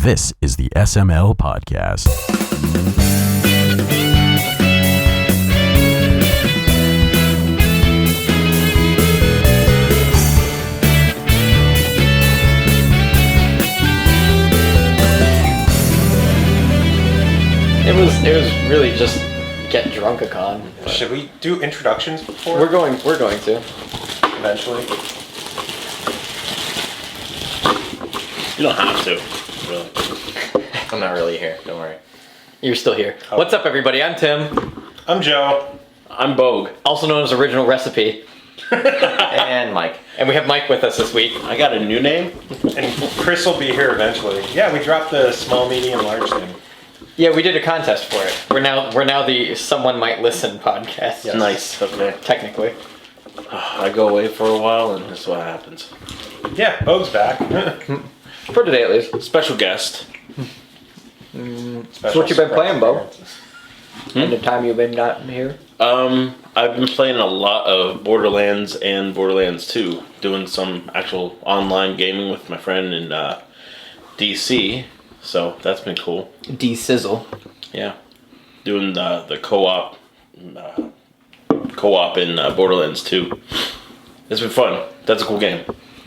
This is the SML Podcast. It was really just get drunk-a-con. Should we do introductions before? We're going to. Eventually. You don't have to, really. I'm not really here, don't worry. You're still here. Oh. What's up, everybody? I'm Tim, I'm Joe. I'm Boge. also known as Original Recipe. And Mike. And we have Mike with us this week. I got a new name. And Chris will be here eventually. Yeah, we dropped the small, medium, large thing. Yeah, we did a contest for it. We're now the Someone Might Listen podcast. Yes. Nice, okay. Technically. I go away for a while and this is what happens. Yeah, Boge's back. For today, at least. Special guest. So what you been playing, Bo? In the time you've been not here? I've been playing a lot of Borderlands and Borderlands 2. Doing some actual online gaming with my friend in DC. So that's been cool. De-sizzle. Yeah. Doing the co-op in Borderlands 2. It's been fun. That's a cool game.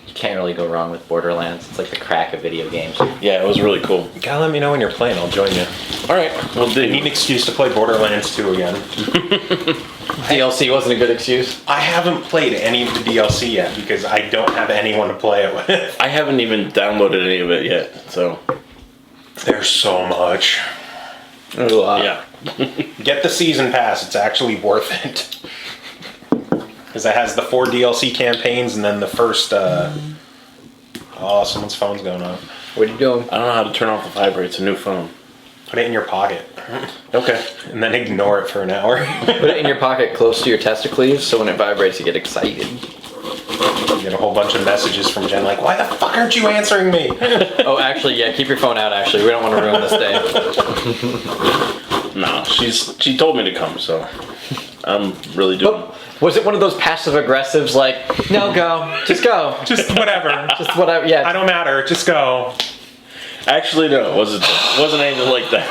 You can't really go wrong with Borderlands. It's like the crack of video games. Yeah, it was really cool. You gotta let me know when you're playing. I'll join you. Alright, we'll I do. need an excuse to play Borderlands 2 again. DLC wasn't a good excuse. I haven't played any of the DLC yet because I don't have anyone to play it with. I haven't even downloaded any of it yet, so There's so much. yeah. Get the season pass. It's actually worth it. Because it has the 4 DLC campaigns and then the first, oh, someone's phone's going off. What are you doing? I don't know how to turn off the vibrate. It's a new phone. Put it in your pocket. Okay. And then ignore it for an hour. Put it in your pocket close to your testicles so when it vibrates you get excited. You get a whole bunch of messages from Jen like, why the fuck aren't you answering me? Oh, actually, yeah, keep your phone out, actually. We don't want to ruin this day. No, she told me to come, so I'm really doing. But was it one of those passive aggressives like, no, go, just go, Just whatever. just whatever? Yeah. I don't matter. Just go. Actually, no, it wasn't anything like that.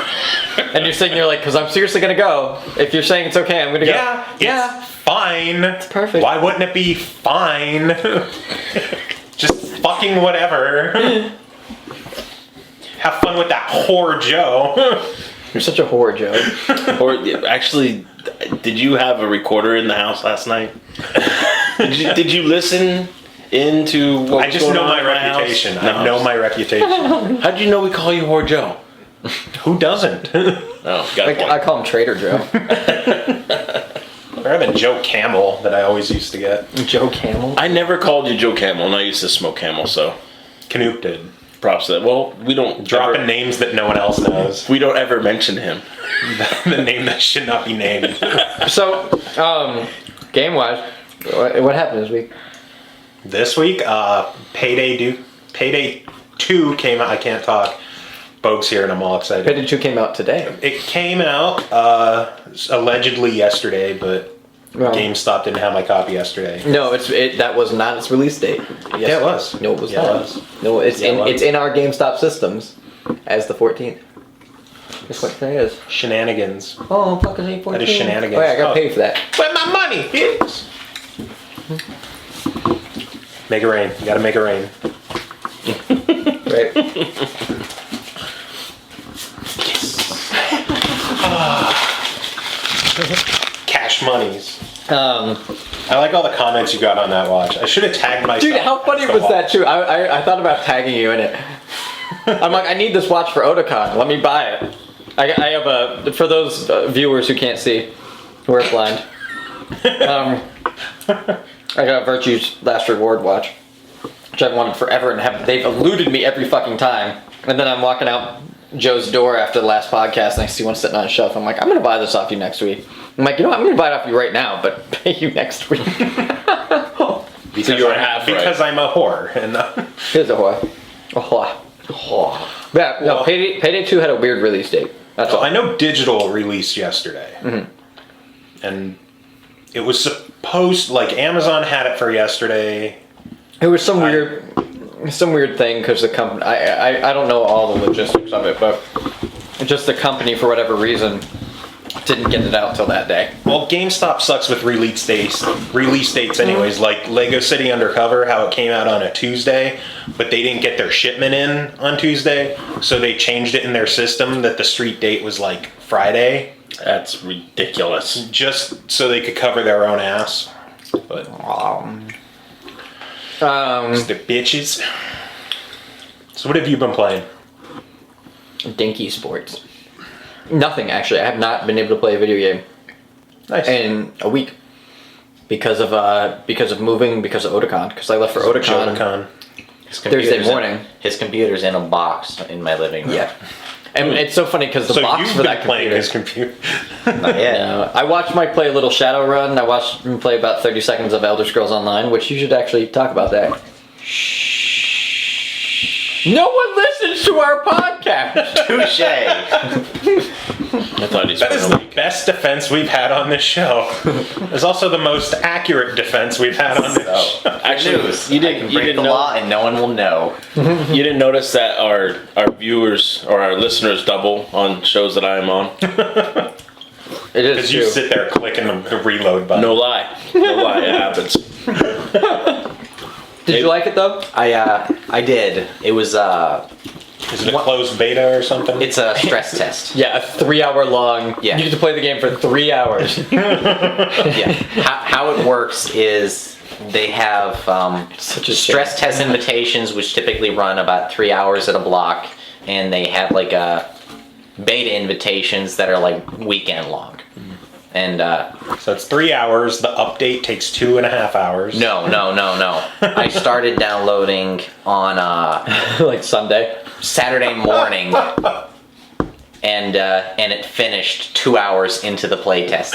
And you're sitting there like, because I'm seriously gonna go. If you're saying it's okay, I'm gonna go. Yeah, it's fine. It's perfect. Why wouldn't it be fine? Just fucking whatever. Have fun with that whore Joe. You're such a whore, Joe. Or actually, did you have a recorder in the house last night? Did you listen into what I was just going know on my in my reputation. house? I know my reputation. How'd you know we call you Whore Joe? Who doesn't? Oh, got a point. I call him Trader Joe. Or having Joe Camel that I always used to get. Joe Camel. I never called you Joe Camel, and I used to smoke Camel, so Canoop did. props to that. Well, we don't Dropping ever, names that no one else knows. we don't ever mention him. The name that should not be named. So, game-wise, what happened this week? This week, Payday 2 came out. I can't talk. Boge's here and I'm all excited. Payday 2 came out today. It came out allegedly yesterday, but GameStop didn't have my copy yesterday. No, that was not its release date. Yes. Yeah, it was. No, it was Yeah, not. it was. No, it's Yeah, it was. it's in our GameStop systems as the 14th. Guess what today is? Shenanigans. Oh, fucking 8/14. That is shenanigans. Oh, yeah, I got paid for that. Where my money is. Make it rain. You gotta make it rain. Right. Cash monies. Um, I like all the comments you got on that watch. I should have tagged myself. dude, how funny as the was that watch. too? I thought about tagging you in it. I'm like, I need this watch for Otakon. Let me buy it. I have for those viewers who can't see, who are blind. I got Virtue's Last Reward watch, which I've wanted forever, and they've eluded me every fucking time. And then I'm walking out Joe's door after the last podcast, and I see one sitting on a shelf. I'm like, I'm gonna buy this off you next week. I'm like, you know what? I'm gonna buy it off you right now, but pay you next week. Because, So you were half right. because I'm a whore. And Here's a whore. A whore. Yeah, no, Well- Payday 2 had a weird release date. That's all. I know digital released yesterday. And it was supposed, like Amazon had it for yesterday. It was some weird. some weird thing because the company. I don't know all the logistics of it, but just the company for whatever reason didn't get it out till that day. Well, GameStop sucks with release dates anyways. Like Lego City Undercover, how it came out on a Tuesday, but they didn't get their shipment in on Tuesday, so they changed it in their system that the street date was like Friday. That's ridiculous. Just so they could cover their own ass. But it's the bitches. So what have you been playing? Dinky sports. Nothing, actually. I have not been able to play a video game Nice. in a week because of moving, because of Otakon. Because I left for Otakon Otakon. Thursday morning. His computer's in a box in my living room. Yeah. And it's so funny because the So box you've for been that playing computer. his computer. Not yet. I watched Mike play a little Shadowrun. I watched him play about 30 seconds of Elder Scrolls Online, which you should actually talk about that. No one listens to our podcast. Touche. I thought he That is spent the best defense we've had on this show. It's also the most accurate defense we've had on this show. Actually, News. you I didn't. can You break didn't the know. law and no one will know. You didn't notice that our viewers or our listeners double on shows that I am on. It is Because true. you sit there clicking the reload button. No lie. No lie. It happens. Did you like it though? I did. It was Is it a closed beta or something? it's a stress test. Yeah, a 3-hour long. Yeah. You get to play the game for 3 hours. Yeah. How it works is they have Such a stress test invitations, which typically run about 3 hours at a block, and they have like beta invitations that are like weekend long. And So it's 3 hours. The update takes 2.5 hours. no. I started downloading on Like Sunday. Saturday morning, and it finished 2 hours into the playtest.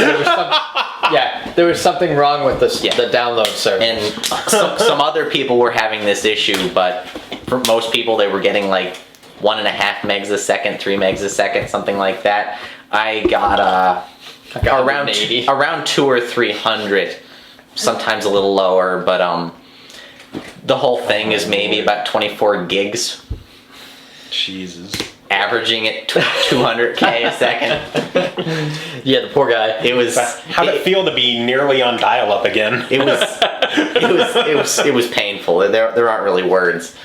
There was something wrong with the Yeah. download server. And some other people were having this issue, but for most people they were getting like 1.5 megs a second, 3 megs a second, something like that. I got around 180. around 200 or 300, sometimes a little lower, but the whole thing is maybe about 24 gigs, Jesus. averaging at 200k a second. Yeah, the poor guy. It was How'd it feel to be nearly on dial-up again? It was painful. There aren't really words,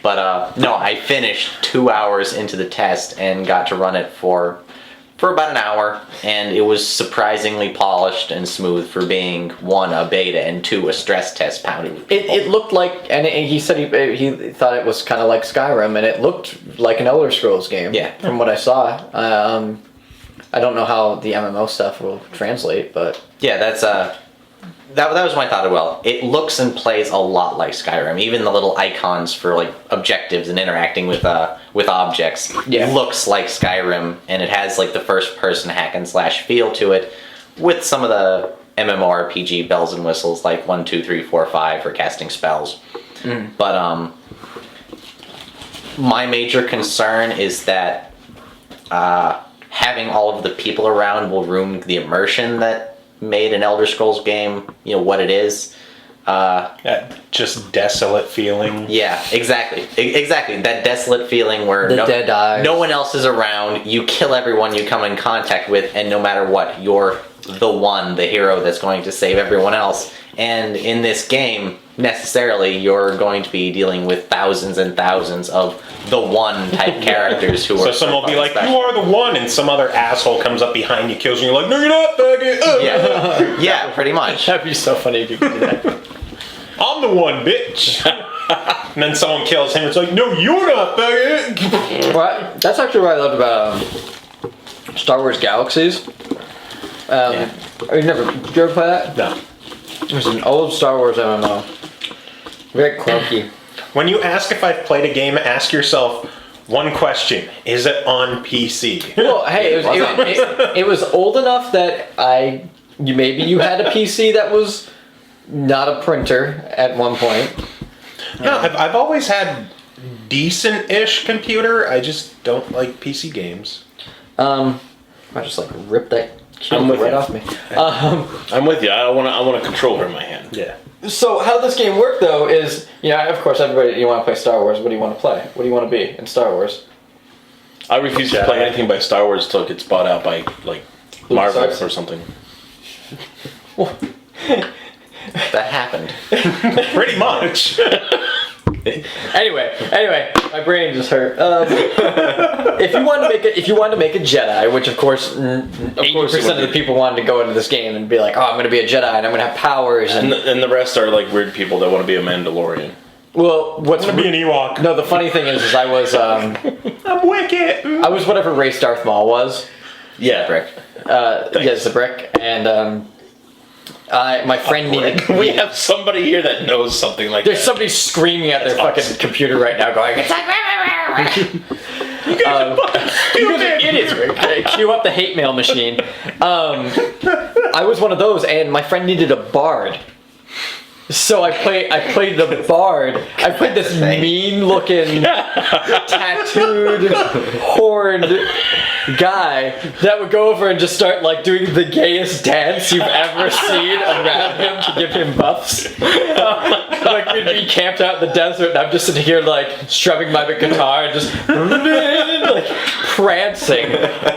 but no, I finished 2 hours into the test and got to run it for about an hour, and it was surprisingly polished and smooth for being 1, a beta, and 2, a stress test pounded with people. It looked like, and he said he thought it was kind of like Skyrim, and it looked like an Elder Scrolls game. Yeah. From what I saw. I don't know how the MMO stuff will translate, but Yeah, that's that was my thought as well. It looks and plays a lot like Skyrim. Even the little icons for like objectives and interacting with objects looks like Skyrim, and it has like the first person hack and slash feel to it, with some of the MMORPG bells and whistles like 1, 2, 3, 4, 5 for casting spells. But my major concern is that having all of the people around will ruin the immersion that made an Elder Scrolls game, what it is. That just desolate feeling. Yeah, exactly. Exactly. That desolate feeling where dead eyes. No one else is around. You kill everyone you come in contact with, and no matter what, you're the hero that's going to save everyone else. And in this game, necessarily, you're going to be dealing with thousands and thousands of the one type characters who So are. someone will be like, special. "You are the one," and some other asshole comes up behind you, kills you, and you're like, "No, you're not, faggot." Yeah, yeah, pretty much. that'd be so funny if you could do that. I'm the one, bitch. And then someone kills him. It's like, "No, you're not, faggot." Well, that's actually what I loved about Star Wars Galaxies. Did you ever play that? No. It was an old Star Wars MMO. Very clunky. When you ask if I've played a game, ask yourself one question: is it on PC? Well, hey, it was old enough that maybe you had a PC that was not a printer at one point. No, I've always had decent-ish computer. I just don't like PC games. I just like ripped that I'm cube with right you. off me. I'm with you. I want a controller in my hand. Yeah. So how this game worked though is, of course everybody, you want to play Star Wars. What do you want to play? What do you want to be in Star Wars? I refuse to play anything by Star Wars until it gets bought out by like Marvel or something. That happened. Pretty much. Anyway, my brain just hurt. If you wanted to make a Jedi, which of course 80% of the people wanted to go into this game and be like, oh, I'm going to be a Jedi and I'm going to have powers, and the rest are like weird people that want to be a Mandalorian. Well, what's I'm gonna be an Ewok. No, the funny thing is I was I'm Wicket. I was whatever race Darth Maul was. Yeah, Brick. Yes, the brick, and my friend needed. We have somebody here that knows something like There's that. somebody screaming at their fucking computer right now, going, "It's like." You guys are stupid. Idiots, Rick. Cue up the hate mail machine. I was one of those, and my friend needed a bard. So I played the bard. I played this mean-looking, tattooed, horned guy that would go over and just start like doing the gayest dance you've ever seen around him to give him buffs. Like we'd be camped out in the desert, and I'm just sitting here like strumming my guitar and just like prancing.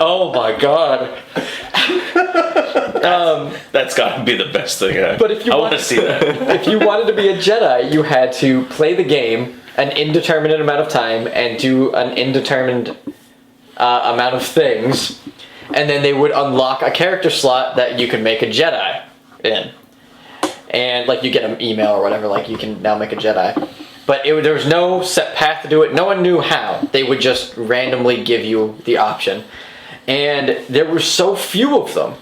Oh my god. That's gotta be the best thing. But if you I want to see that. If you wanted to be a Jedi, you had to play the game an indeterminate amount of time and do an indeterminate amount of things, and then they would unlock a character slot that you could make a Jedi in. And like you get an email or whatever, like you can now make a Jedi. But there was no set path to do it. No one knew how. They would just randomly give you the option. And there were so few of them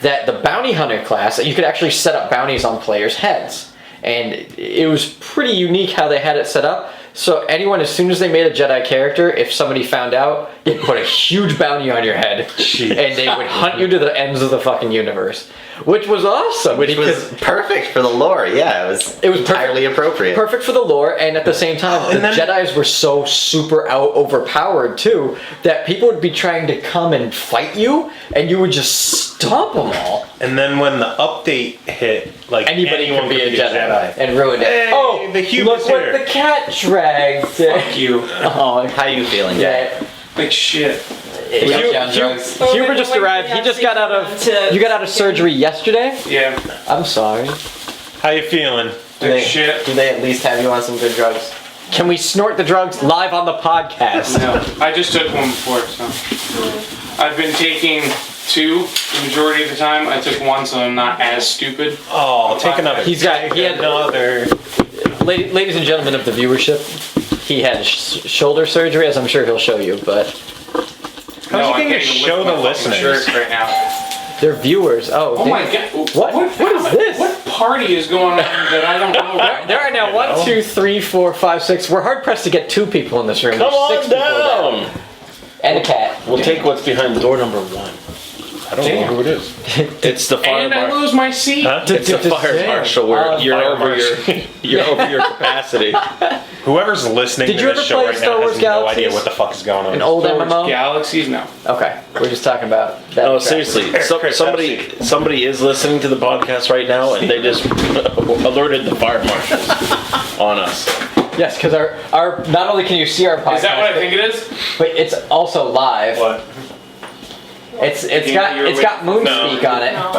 that the bounty hunter class, you could actually set up bounties on players' heads. And it was pretty unique how they had it set up. So anyone, as soon as they made a Jedi character, if somebody found out, they'd put a huge bounty on your head. Jeez. And they would hunt you to the ends of the fucking universe. Which was awesome. Which was perfect for the lore, yeah. It was entirely appropriate. Perfect for the lore, and at the same time, the Jedis were so super overpowered too, that people would be trying to come and fight you, and you would just stomp them all. And then when the update hit, like Anybody anyone could be a could Jedi and ruin it. Hey, Oh, the human's look what here. the cat dragged. Fuck you. Oh, How you feeling, Jack? yeah. Like shit. Huber just arrived. He just got out of. You got out of surgery yesterday. Yeah. I'm sorry. How you feeling? Like shit. Do they at least have you on some good drugs? Can we snort the drugs live on the podcast? No. I just took one before, so. I've been taking 2 the majority of the time. I took 1, so I'm not as stupid. Oh, take another. He had another. Ladies and gentlemen of the viewership, he had shoulder surgery, as I'm sure he'll show you, but How's I he gonna can't even show lift the my fucking listeners? shirt right now. they're viewers. Oh my god. What is this? What party is going on that I don't know about? There are now 1, 2, 3, 4, 5, 6. We're hard pressed to get 2 people in this room. Come There's 6 on people down. and a cat. We'll take what's behind door number 1. I don't know who it is. It's the fire And I marshal. lose my seat. Huh? It's the fire marshal where you're Fire over marshal. you're over your capacity. Whoever's listening Did to you this ever show play right Star now Wars has no Galaxies? idea what the fuck is going on. An old Star Wars MMO? Galaxies, no. Okay, we're just talking about that. No, track. seriously. Chris, Somebody is listening to the podcast right now, and they just alerted the fire marshals on us. Yes, because our not only can you see our podcast, Is that what I think it is? but it's also live. What? It's Yeah, you're got Moonspeak on it. No,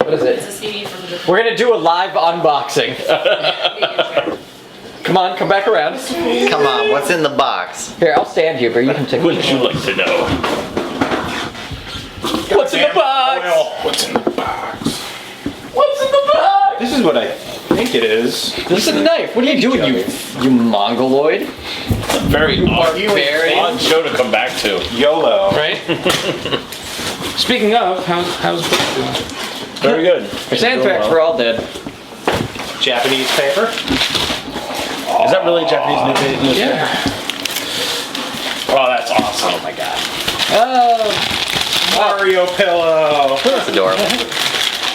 What is it's a it? CD from the. We're gonna do a live unboxing. Come on, come back around. Come on, what's in the box? Here, I'll stand here, but you can take. Wouldn't you like to know? What's in the box? What's in the box? What's in the box? This is what I think it is. This is a knife. What are you doing, you mongoloid? Very odd barbarian. show to come back to. YOLO. Right? Speaking of, how's Book doing? Very good. It's anthrax. We're all dead. Japanese paper. Is that really a Japanese newspaper? Yeah. Oh, that's awesome. Oh my god. Oh, Mario pillow. That's adorable.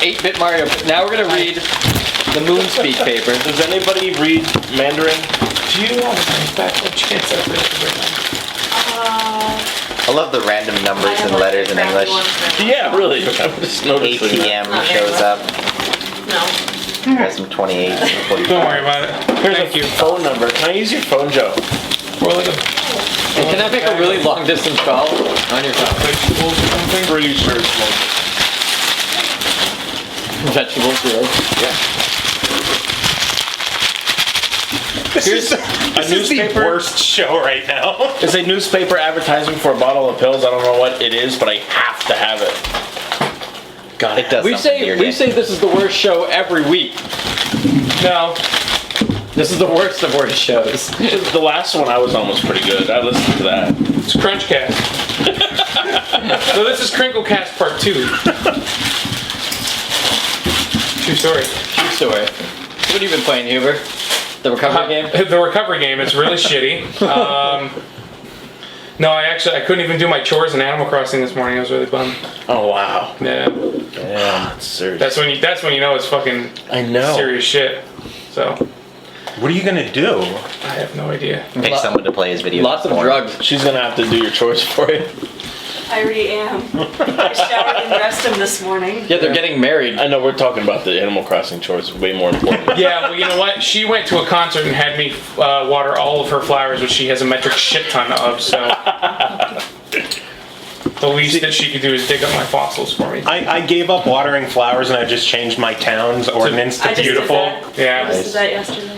8-bit Mario. Now we're gonna read the Moonspeak paper. Does anybody read Mandarin? Do you want a backup chance at this? I love the random numbers and letters in English. Yeah, really. I'm just noticing. ATM shows up. No. Got some 28 and 45. Don't worry about it. Thank you. Phone number. Can I use your phone, Joe? Or like a Can I make a really long distance call on your phone? vegetables or something. Pretty sure it's long. Vegetables, really? This is the newspaper? worst show right now. It's a newspaper advertising for a bottle of pills. I don't know what it is, but I have to have it. God, It does We something to say your we dick. say this is the worst show every week. No. This is the worst of worst shows. The last one I was on was pretty good. I listened to that. It's Crunchcast. So this is Crinklecast Part 2. True story. True story. What have you been playing, Huber? The recovery game? The recovery game, it's really shitty. No, I couldn't even do my chores in Animal Crossing this morning. I was really bummed. Oh wow. Yeah. Damn, it's serious. That's when you know it's fucking I know. serious shit. So, What are you gonna do? I have no idea. Pay someone to play his video. Lots of porn. drugs. She's gonna have to do your chores for you. I already am. I showered and dressed him this morning. Yeah, they're getting married. I know we're talking about the Animal Crossing chores. Way more important. Yeah, well, you know what? She went to a concert and had me water all of her flowers, which she has a metric shit ton of, so... The least that she could do is dig up my fossils for me. I gave up watering flowers and I just changed my town's ordinance to I just beautiful. Did that. I Yeah. just did that yesterday.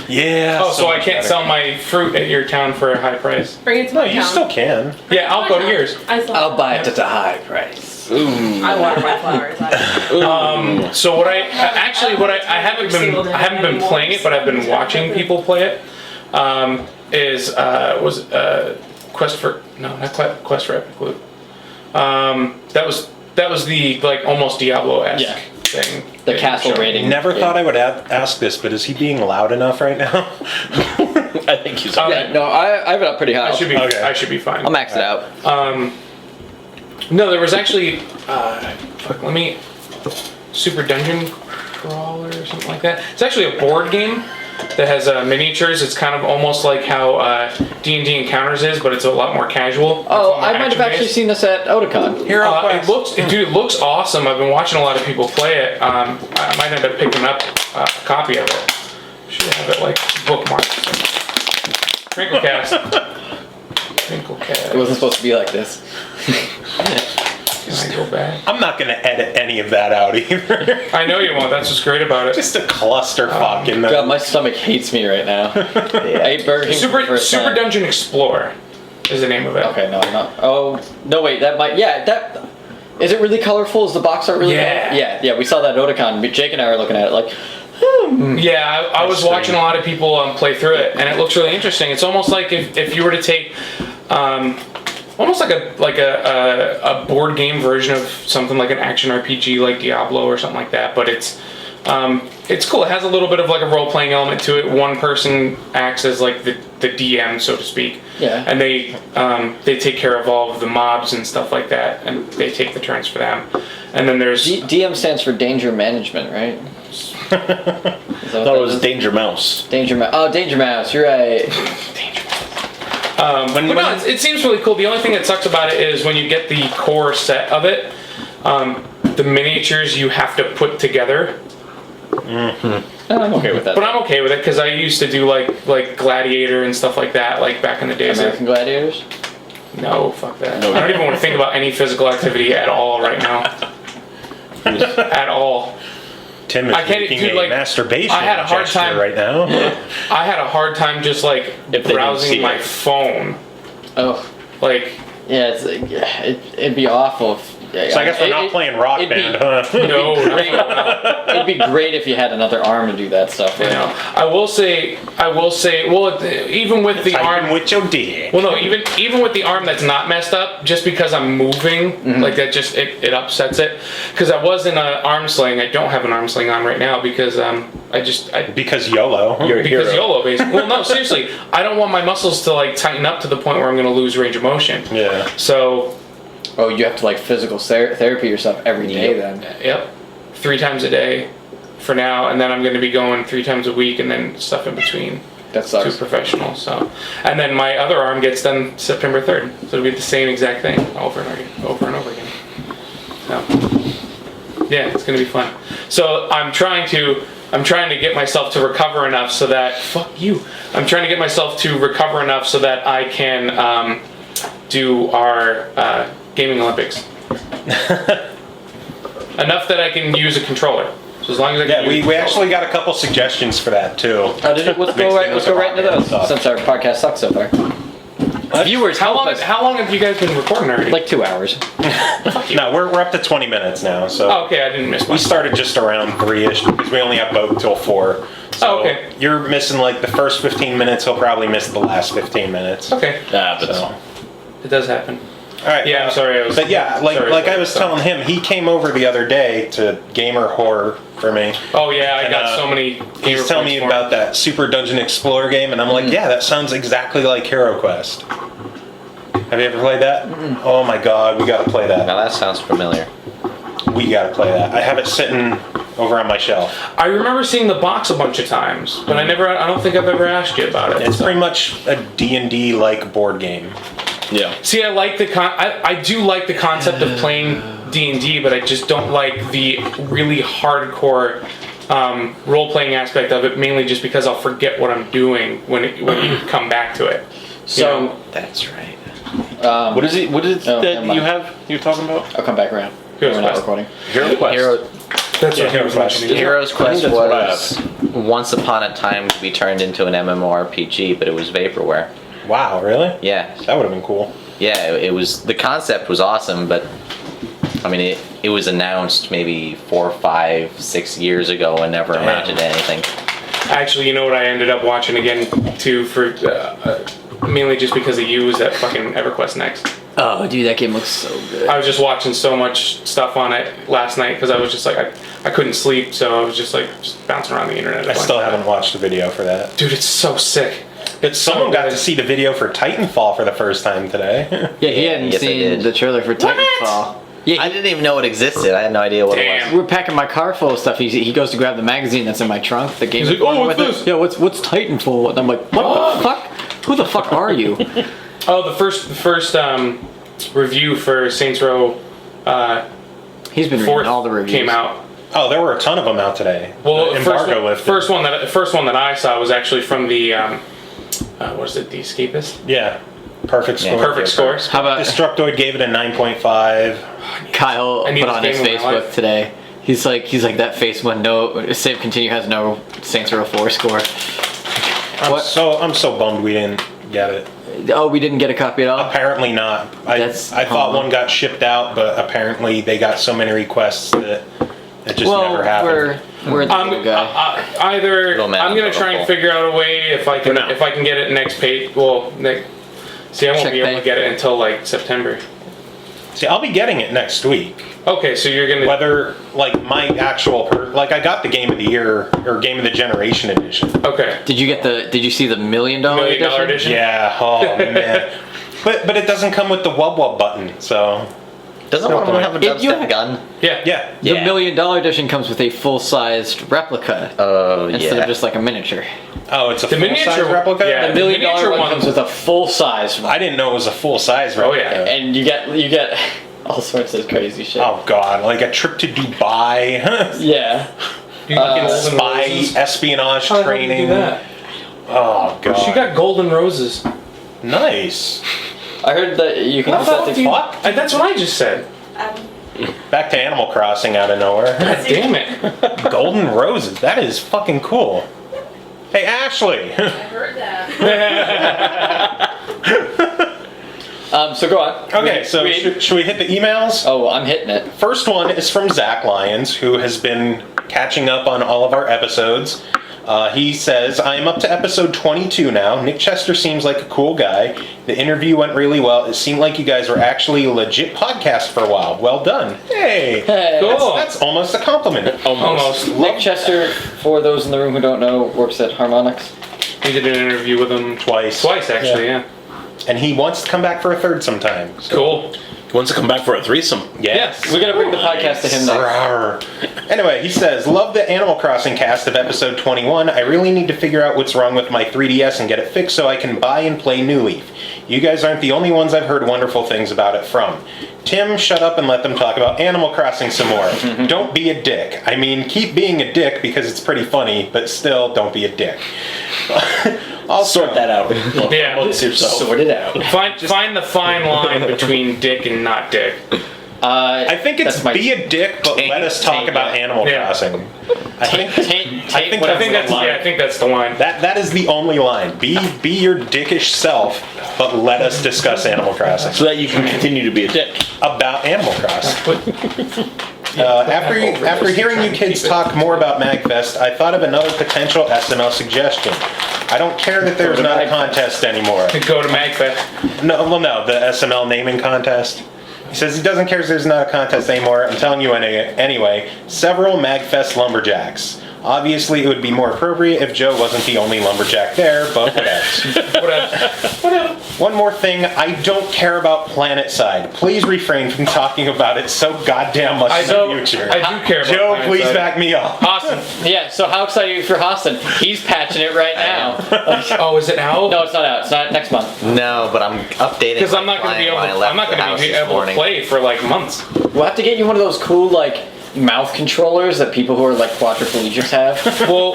Yeah. Oh, so I much can't better. sell my fruit at your town for a high price? Bring it to No, my you town. still can. Yeah, I'll go to yours. I still. I'll buy it at a high price. I water my flowers. So what I haven't been playing it, but I've been watching people play it. Quest for Epic Loot. That was the like almost Diablo-esque Yeah. thing. The that you castle showed me. raiding. Never thought I would ask this, but is he being loud enough right now? I think he's. Yeah, no, I have it up pretty high. I should be. Okay. I should be fine. I'll max it out. No, there was actually. Super Dungeon Crawler or something like that. It's actually a board game that has miniatures. It's kind of almost like how D&D Encounters is, but it's a lot more casual. Oh, It's more I might have actually action-based. seen this at Otakon. It looks awesome. I've been watching a lot of people play it. I might end up picking up a copy of it. Should have it like bookmarked. Crinklecast. It wasn't supposed to be like this. Can I go back? I'm not going to edit any of that out either. I know you won't. That's what's great about it. Just a clusterfuck in God, there. my stomach hates me right now. I ate Burger King for the Super first time. Dungeon Explorer is the name of it. Okay, no, no. Oh, no, wait, that might... Yeah, that... Is it really colorful? Is the box art really Yeah. colorful? Yeah, we saw that at Otakon. Jake and I were looking at it like... Yeah, I was Interesting. watching a lot of people play through it, and it looks really interesting. It's almost like if you were to take, almost like a board game version of something like an action RPG like Diablo or something like that. But it's cool. It has a little bit of like a role playing element to it. One person acts as like the DM, so to speak. Yeah. And they take care of all of the mobs and stuff like that, and they take the turns for them. And then there's DM stands for Danger Management, right? I thought it was Danger Mouse. Danger Mouse. Oh, Danger Mouse, you're right. But no, it seems really cool. The only thing that sucks about it is when you get the core set of it, the miniatures you have to put together. I'm okay with that. But I'm okay with it because I used to do like Gladiator and stuff like that, like back in the days. American Gladiators? No, fuck that. No. I don't even want to think about any physical activity at all right now. At all. Tim is I can't- making dude, a like, masturbation I had a hard gesture time- right now. I had a hard time just like If they didn't browsing see my it. phone. Oh, Like, yeah, it'd be awful if... So I guess we're not playing Rock it'd be- Band, huh? no. It'd be great if you had another arm to do that stuff with. You know, I will say, well, even with the arm, Typing with your dick. well, no, even with the arm that's not messed up, just because I'm moving, like that, just it upsets it. Because I was in an arm sling, I don't have an arm sling on right now because Because YOLO. You're a because hero. YOLO, basically. Well, no, seriously, I don't want my muscles to like tighten up to the point where I'm going to lose range of motion. Yeah. So, Oh, you have to like physical therapy yourself every day then. yep, 3 times a day for now, and then I'm going to be going 3 times a week, and then stuff in between. That To sucks. professional, so, and then my other arm gets done September 3rd, so it'll be the same exact thing over and over again. So, Yeah, it's gonna be fun. So I'm trying to get myself to recover enough so that I'm trying to get myself to recover enough so that I can do our gaming Olympics. Enough that I can use a controller. So as long as I can use we actually got a couple suggestions for that too. Let's go right into those since our podcast sucks so far. Viewers, how long have you guys been recording already? Like 2 hours. No, we're up to 20 minutes now. So Oh, okay, I didn't miss we one. started just around 3-ish because we only have Boge till 4. So Oh, okay. You're missing like the first 15 minutes. He'll probably miss the last 15 minutes. Okay, But So. it does happen. All right. Yeah, I'm sorry. But yeah, like I was telling him, he came over the other day to Gamer Horror for me. Oh yeah, I And, got so many. He's telling me about that Super Dungeon Explorer game, and I'm like, yeah, that sounds exactly like Hero Quest. Have you ever played that? Oh my god, we gotta play that. Now that sounds familiar. We gotta play that. I have it sitting over on my shelf. I remember seeing the box a bunch of times, but I don't think I've ever asked you about it. It's pretty much a D&D like board game. yeah. See, I like I do like the concept of playing D&D, but I just don't like the really hardcore role-playing aspect of it, mainly just because I'll forget what I'm doing when you come back to it. So That's right. What is it never that mind. you're talking about? I'll come back around. Heroes We're not Quest. recording. Hero Quest. That's Yeah, what he was Hero Quest. mentioning. Heroes Quest that's what I was once upon a time to be turned into an MMORPG, but it was vaporware. Wow, really? Yeah, That would have been cool. yeah. It was, the concept was awesome, but I mean, it was announced maybe 4, 5, 6 years ago and never amounted to anything. Actually, you know what I ended up watching again too for mainly just because of you was that fucking EverQuest Next. Oh, dude, that game looks so good. I was just watching so much stuff on it last night because I was just like I couldn't sleep, so I was just like bouncing around the internet. I still haven't watched the video for that. Dude, it's so sick. It's Someone so got good. to see the video for Titanfall for the first time today. Yeah, he hadn't yes, I seen did. the trailer for Titanfall. Yeah, I didn't even know it existed. I had no idea what it Damn. we were packing my car full of stuff. He goes to grab the magazine that's in my trunk. The game. He's like, "Oh, what's this?" Yeah, what's Titanfall? And I'm like, what the fuck? Who the fuck are you? Oh, the first review for Saints Row He's been 4th reading all the reviews. came out. Oh, there were a ton of them out today. Well, The the embargo lifted. first one that I saw was actually from the what is it, The Escapist? Yeah. Perfect score. Perfect score. How about Destructoid gave it a 9.5. Kyle I need put this on his game in my Facebook life. today? He's like that face when no save continue has no Saints Row 4 score. I'm What? so bummed we didn't get it. Oh, we didn't get a copy at all. Apparently not. I That's thought humble. one got shipped out, but apparently they got so many requests that it just Well, never happened. we're the good guy. Either Little man I'm gonna on try and protocol. figure out a way if I can get it next page. Well, see, I won't Check be able pay. to get it until like September. See, I'll be getting it next week. Okay, so you're gonna. Whether like my actual I got the Game of the Year or Game of the Generation edition. Okay. Did you see the $1 million $1 million edition? Yeah. Oh man. But it doesn't come with the wub wub button, so Doesn't one of them have a If you- dubstep gun? Yeah. yeah. The Yeah. $1 million edition comes with a full-sized replica Oh, instead yeah. of just like a miniature. Oh, it's a The full-size miniature replica. yeah. The $1 million miniature one one- comes with a full-size one, I didn't know it was a full-size Oh replica. yeah. and you get all sorts of crazy shit. Oh god, like a trip to Dubai, Yeah. You got golden spy roses. espionage How the hell did you training. do that? Oh god, She got golden roses. nice. I heard that you can What use the that to fuck? That's what I just said. Back to Animal Crossing out of nowhere. God damn it. Golden roses, that is fucking cool. Hey Ashley. I heard that. So go on. Okay, so Read. should we hit the emails? Oh, I'm hitting it. First one is from Zach Lyons, who has been catching up on all of our episodes. He says, I am up to episode 22 now. Nick Chester seems like a cool guy. The interview went really well. It seemed like you guys were actually a legit podcast for a while. Well done. Hey. Hey. Cool. That's almost a compliment. Almost. Nick Chester, for those in the room who don't know, works at Harmonix. We did an interview with him Twice. Twice, actually, yeah. And he wants to come back for a third sometime. So Cool. Wants to come back for a threesome. Yes. We gotta bring the podcast to him next. Anyway, he says, love the Animal Crossing cast of episode 21. I really need to figure out what's wrong with my 3DS and get it fixed so I can buy and play New Leaf. You guys aren't the only ones I've heard wonderful things about it from. Tim, shut up and let them talk about Animal Crossing some more. Don't be a dick. I mean, keep being a dick because it's pretty funny, but still, don't be a dick. Also, Sort that out. Yeah. Amongst yourself. Sort it out. Find the fine line between dick and not dick. I think it's That's my- be a dick, but let us talk about Animal Yeah. Crossing. I think I think that's the line. that is the only line. Be your dickish self, but let us discuss Animal Crossing. So that you can continue to be a dick. About Animal Crossing. After hearing you kids talk more about MagFest, I thought of another potential SML suggestion. I don't care that there's not a contest anymore. Go to MagFest. No, the SML naming contest. He says he doesn't care if there's not a contest anymore. I'm telling you anyway. Several MagFest lumberjacks. Obviously, it would be more appropriate if Joe wasn't the only lumberjack there, but whatever. One more thing, I don't care about PlanetSide. Please refrain from talking about it so goddamn much in the future. I do care about Joe, PlanetSide. please back me up. Austin. Yeah, so how excited are you for Austin? He's patching it right now. Oh, is it out? No, it's not out. It's not next month. No, but I'm updating. Because I'm not going to be able to play for like months. We'll have to get you one of those cool, like, mouth controllers that people who are, like, quadriplegics have. Well,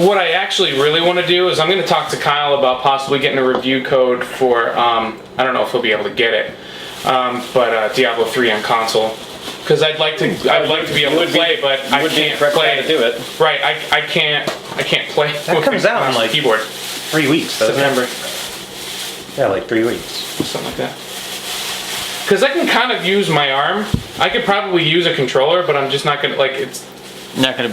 what I actually really want to do is I'm going to talk to Kyle about possibly getting a review code for, I don't know if he'll be able to get it, but Diablo 3 on console. Because I'd like to be able to play, but I can't play to do it. Right, I can't play. That comes out on, like, keyboard. 3 weeks, doesn't September, it? Yeah, like 3 weeks. something like that. Because I can kind of use my arm. I could probably use a controller, but I'm just not gonna it's. You're not gonna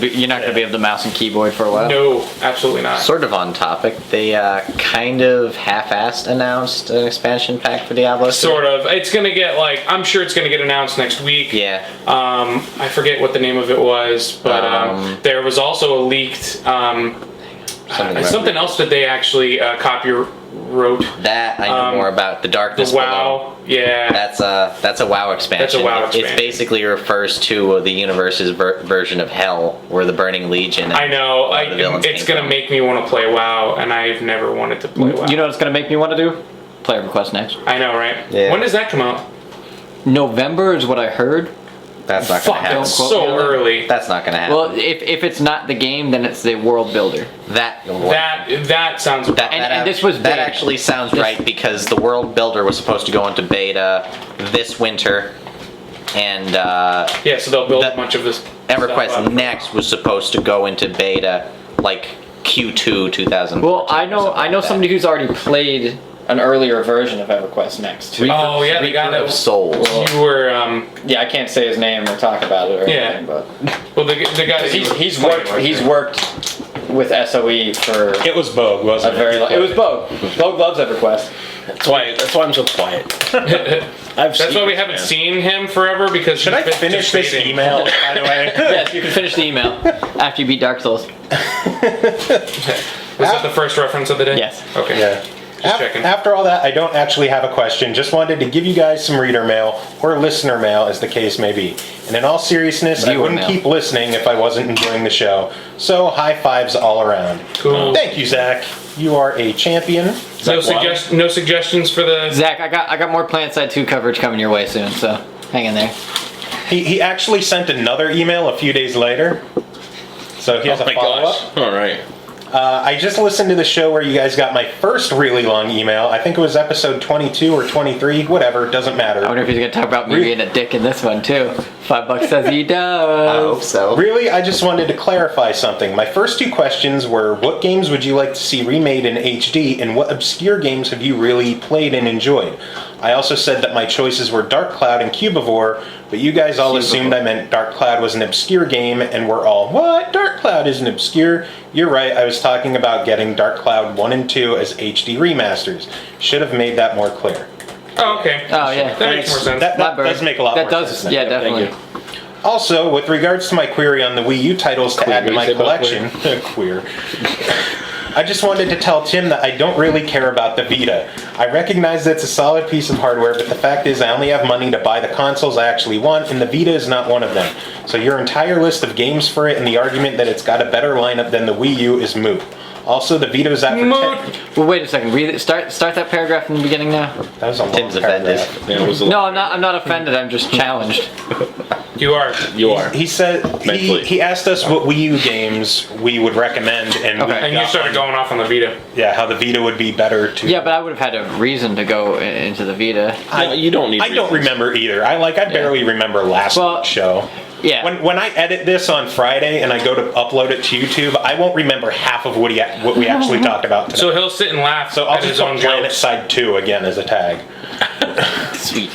be able to mouse and keyboard for a while. No, absolutely not. Sort of on topic, they kind of half-assed announced an expansion pack for Diablo 3. Sort of. It's gonna get I'm sure it's gonna get announced next week. Yeah. I forget what the name of it was, but there was also a leaked something else that they actually copywrote. That I know more about. The Darkness The Below. WoW, yeah. That's a WoW expansion. That's a WoW expansion. It basically refers to the universe's version of Hell, where the Burning Legion. I know. the villains It's came gonna from. make me want to play WoW, and I've never wanted to play WoW. You know what it's gonna make me want to do? Play Request Next. I know, right? Yeah. When does that come out? November is what I heard. That's not gonna Fuck, happen. that's so early. That's not gonna happen. Well, if it's not the game, then it's the world builder. That sounds. And this was that big. actually sounds right because the world builder was supposed to go into beta this winter, and Yeah, so they'll build a bunch of this. EverQuest stuff up. Next was supposed to go into beta like Q2 2000. Well, I know somebody who's already played An earlier version of EverQuest Next. Oh yeah, the guy of that Souls. you were. Yeah, I can't say his name or talk about it or Yeah. anything, but Well, the guy that he's worked with SOE for It was Boge, a wasn't very it? long. It was Boge. Boge loves EverQuest. That's why I'm so quiet. That's why we haven't seen him forever because Should I finish this email, by the way? Yes, you can finish the email after you beat Dark Souls. Was that the first reference of the day? Yes. Okay. Yeah. Just checking. After all that, I don't actually have a question. Just wanted to give you guys some reader mail, or listener mail, as the case may be. And in all seriousness, I Viewer wouldn't mail. keep listening if I wasn't enjoying the show. So, high fives all around. Cool. Thank you, Zach. You are a champion. No suggestions for the. Zach, I got more PlanetSide 2 coverage coming your way soon, so hang in there. He actually sent another email a few days later. So he has Oh a my follow-up. gosh. All right. I just listened to the show where you guys got my first really long email. I think it was episode 22 or 23, whatever, doesn't matter. I wonder if he's gonna talk about me being a dick in this one too. $5 says he does. I hope so. Really, I just wanted to clarify something. My first two questions were, what games would you like to see remade in HD, and what obscure games have you really played and enjoyed? I also said that my choices were Dark Cloud and Cubivore, but you guys all assumed I meant Dark Cloud was an obscure game, and we're all, what? Dark Cloud isn't obscure. You're right, I was talking about getting Dark Cloud 1 and 2 as HD remasters. Should have made that more clear. Oh, okay. Oh yeah. That makes more sense. That My bird. does make a lot that more does, sense. Yeah, definitely. Also, with regards to my query on the Wii U titles to add to my Say about collection, queer. I just wanted to tell Tim that I don't really care about the Vita. I recognize that it's a solid piece of hardware, but the fact is I only have money to buy the consoles I actually want, and the Vita is not one of them. So your entire list of games for it and the argument that it's got a better lineup than the Wii U is moot. Also, the Vita is out for Well, wait a second. Read it. Start that paragraph in the beginning now. That was a long Tim's offended. paragraph. Yeah, it was a No, I'm not offended. I'm just challenged. You are. You are. He said he asked us what Wii U games we would recommend, and Okay. And you started going off on the Vita. how the Vita would be better to. Yeah, but I would have had a reason to go into the Vita. No, you don't need. I don't reasons. remember either. I barely remember last week's show. Yeah. When I edit this on Friday and I go to upload it to YouTube, I won't remember half of what we actually talked about today. So he'll sit and laugh So I'll at just his put own Planet jokes. Side 2 again as a tag. Sweet.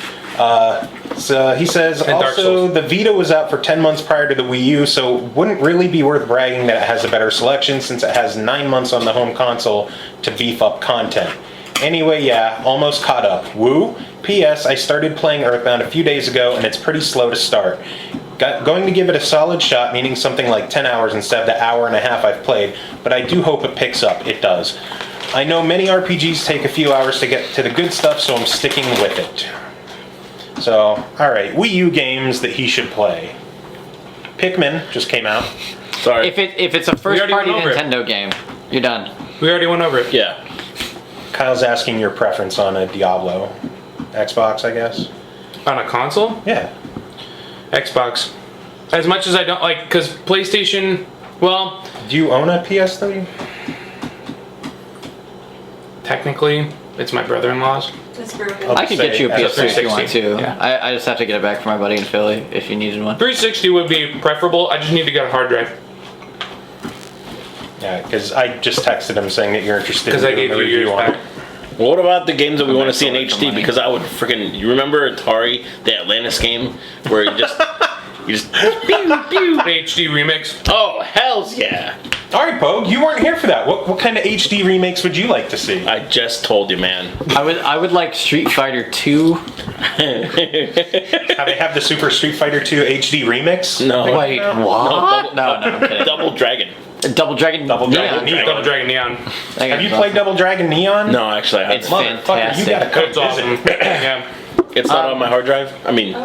So he says, And Dark also, Souls. the Vita was out for 10 months prior to the Wii U, so it wouldn't really be worth bragging that it has a better selection since it has 9 months on the home console to beef up content. Anyway, yeah, almost caught up. Woo! P.S. I started playing Earthbound a few days ago, and it's pretty slow to start. Going to give it a solid shot, meaning something like 10 hours instead of the hour and a half I've played, but I do hope it picks up. It does. I know many RPGs take a few hours to get to the good stuff, so I'm sticking with it. So, alright, Wii U games that he should play. Pikmin just came out. Sorry. If it's a first already party went over it. Nintendo game, you're done. We already went over it. Yeah. Kyle's asking your preference on a Diablo. Xbox, I guess? On a console? Yeah. Xbox. As much as I don't like, because PlayStation, well, Do you own a PS3? technically, it's my brother-in-law's. That's broken. I'll I could say get you a as a PS3 if you want 360, to. yeah. I just have to get it back from my buddy in Philly if you needed one. 360 would be preferable. I just need to get a hard drive. Yeah, because I just texted him saying that you're interested in Because I doing gave the you yours review on back. it. Well, what about the games that we want to see in sold it for HD? money. Because I would freaking. You remember Atari, the Atlantis game, where you just HD remix. Oh, hells yeah! Alright, Bogue, you weren't here for that. What kind of HD remakes would you like to see? I just told you, man. I would like Street Fighter 2. How they have the Super Street Fighter 2 HD remix? No. Wait, what? No, I'm kidding. Double Dragon. Double Dragon. Double Dragon Neon. Double Dragon Neon. Have you played Double Dragon Neon? No, actually, I It's haven't. Motherfucker, you gotta come It's awesome. visit. Yeah. It's not on my hard drive. I mean,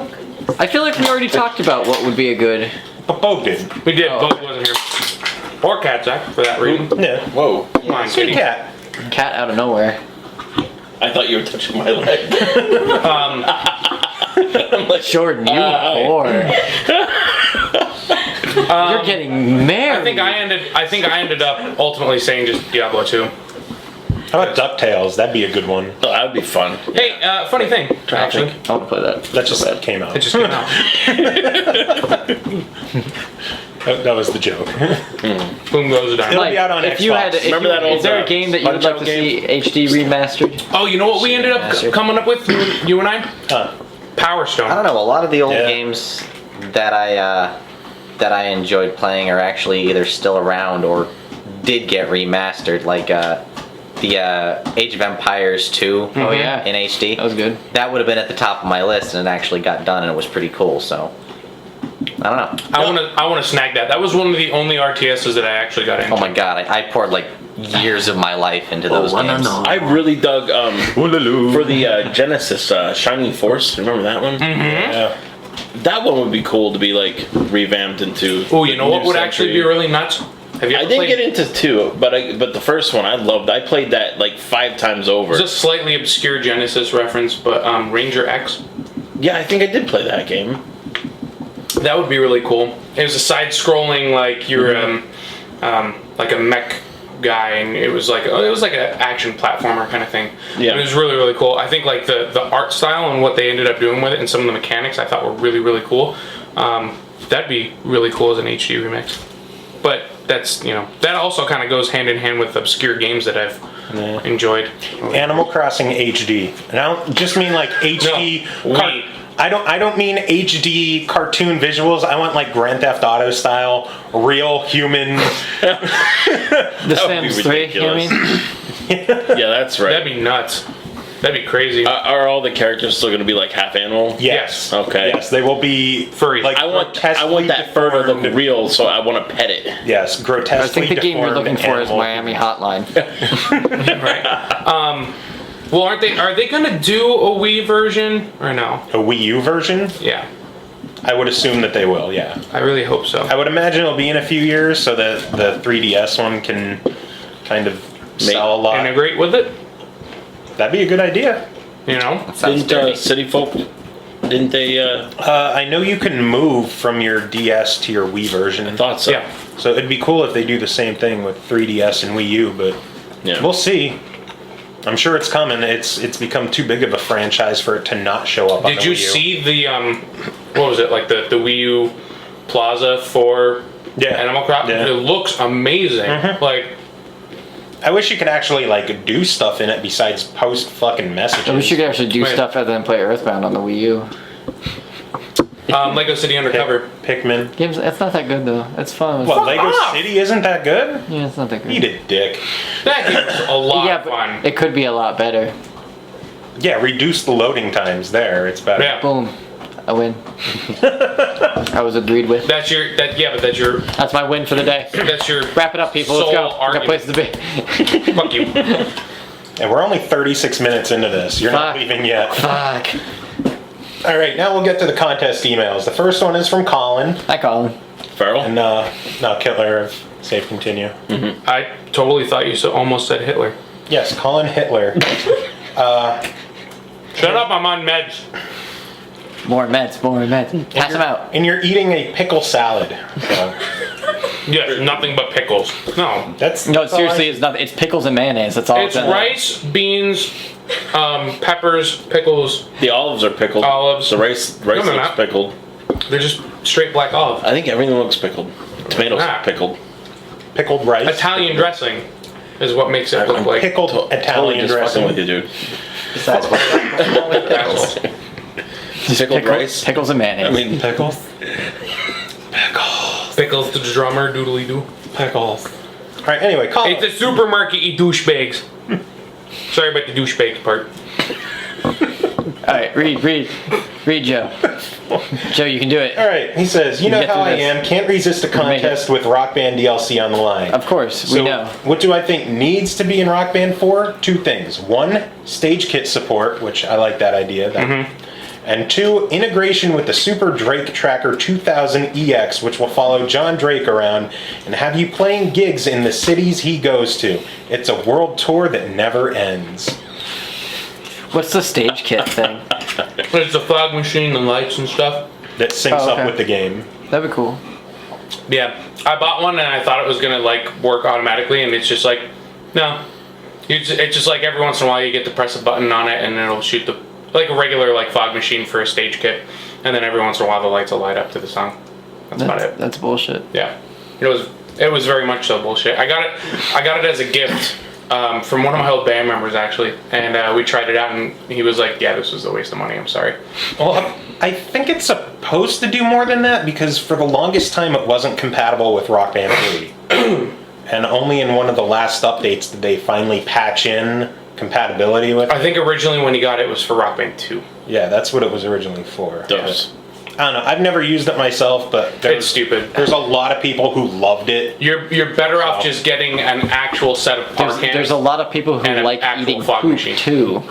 I feel like we already talked about what would be a good. But Bogue did. We did. Both wasn't here. Or Cat Zach, for that reason. Yeah. whoa! Come on, Sweet kitty. cat. Cat out of nowhere. I thought you were touching my leg. I'm like, Jordan, you whore. You're getting married. I think I ended up ultimately saying just Diablo 2. How about DuckTales? That'd be a good one. oh, that would be fun. Hey, funny thing, actually. I want to play that. That just came out. It just came out. That was the joke. Boom goes the dime. It'll be out on if Xbox. you had, if Remember you, that old, is there a game that you would like to Punch-Out! see HD remastered? Oh, you know what we ended up coming up with, you and I? Power Stone. I don't know. A lot of the old Yeah. games that I enjoyed playing are actually either still around or did get remastered, like the Age of Empires 2 Oh yeah, in HD. that was good. That would have been at the top of my list, and it actually got done, and it was pretty cool. So I don't know. I want to snag that. That was one of the only RTSs that I actually got into. Oh my god, I poured like years of my life into those games. I really dug for the Genesis Shining Force. Remember that one? Yeah. That one would be cool to be like revamped into. Oh, you know the what new would actually be century. really nuts? Have you I ever didn't played? get into 2, but the first one I loved. I played that like 5 times over. It's a slightly obscure Genesis reference, but Ranger X. Yeah, I think I did play that game. That would be really cool. It was a side-scrolling, like you're like a mech guy, and it was like an action platformer kind of thing. Yeah. It was really, really cool. I think like the art style and what they ended up doing with it, and some of the mechanics I thought were really, really cool. That'd be really cool as an HD remix. But that's that also kind of goes hand in hand with obscure games that I've enjoyed. Animal Crossing HD. And I don't just mean like HD. No, wait. I don't mean HD cartoon visuals. I want like Grand Theft Auto style, real human. The That would be Sims 3, you know what I ridiculous. mean? Yeah, that's right. That'd be nuts. That'd be crazy. Are all the characters still going to be like half animal? Yes. Okay. Yes, they will be Furry. Like I want that fur to look real, so I want to pet it. Yes, grotesquely I think the game you're deformed looking for is animal. Miami Hotline. Right. Well, are they gonna do a Wii version or no? A Wii U version? Yeah, I would assume that they will. Yeah. I really hope so. I would imagine it'll be in a few years, so that the 3DS one can kind of sell a lot. Integrate with it, That'd be a good idea. you know? Didn't City Folk? Didn't they? I know you can move from your DS to your Wii version. Thought so. Yeah. So it'd be cool if they do the same thing with 3DS and Wii U, but Yeah. we'll see. I'm sure it's coming. It's become too big of a franchise for it to not show up on the Did you Wii U. see the what was it, like the Wii U Plaza for Animal Crossing? Yeah. It looks amazing. Like, I wish you could actually like do stuff in it besides post fucking messages. I wish you could actually do Wait. stuff other than play Earthbound on the Wii U. Lego City Undercover. Pikmin. Games, it's not that good though. It's fun. What, Lego off! City isn't that good? Yeah, it's not that good. Eat a dick. That game's a lot Yeah, of but fun. it could be a lot better. Yeah, reduce the loading times there. It's better. Yeah. Boom. I win. I was agreed with. That's your That's my win for the day. that's your Wrap it up, people. Let's Sole go. We got argument. places to be. fuck you. And we're only 36 minutes into this. You're not Fuck. leaving yet. Fuck. All right, now we'll get to the contest emails. The first one is from Colin. Hi, Colin. Feral. And no, Kittler of Save Continue. I totally thought you almost said Hitler. Yes, Colin Hitler. Shut up, I'm on meds. More meds. More meds. Pass them out. And you're eating a pickle salad. So Yes, nothing but pickles. No. that's No, that's all seriously, it's nothing. It's pickles and mayonnaise. That's all. It's rice, beans, peppers, pickles. The olives are pickled. Olives. The rice they're looks not. pickled. They're just straight black olive. I think everything looks pickled. Tomatoes Nah. are pickled. pickled rice. Italian dressing is what makes it look like. Pickled Totally Italian just fucking dressing. with you, dude. Besides, Pickles. Pickled rice. Pickles and mayonnaise. I mean, Pickles. Pickles to the drummer, doodly doo. Pickles. All right. Anyway, Colin. It's a supermarket, you douchebags. Sorry about the douchebags part. All right, read, Joe. Joe, you can do it. All right. He says, you know get how through I this. am. Can't resist a can make it. contest with Rock Band DLC on the line. Of course, So, we know. what do I think needs to be in Rock Band 4? Two things. One, stage kit support, which I like that idea. And two, integration with the Super Drake Tracker 2000 EX, which will follow John Drake around and have you playing gigs in the cities he goes to. It's a world tour that never ends. What's the stage kit thing? There's the fog machine, the lights and stuff. That syncs Oh, okay. up with the game. That'd be cool. Yeah, I bought one and I thought it was gonna like work automatically, and it's just like, no. It's just like every once in a while you get to press a button on it and it'll shoot the like a regular like fog machine for a stage kit, and then every once in a while the lights will light up to the song. That's about it. That's bullshit. Yeah, it was very much so bullshit. I got it as a gift from one of my old band members actually, and we tried it out and he was like, "Yeah, this was a waste of money. I'm sorry." Well, I think it's supposed to do more than that because for the longest time it wasn't compatible with Rock Band 3. And only in one of the last updates did they finally patch in compatibility with I think originally when he got it, it was for Rock Band 2. Yeah, that's what it was originally for. those. I don't know. I've never used it myself, but It's stupid. there's a lot of people who loved it. You're better off just getting an actual set of park cans. There's a lot of people who And an like actual eating fog poop machine. too.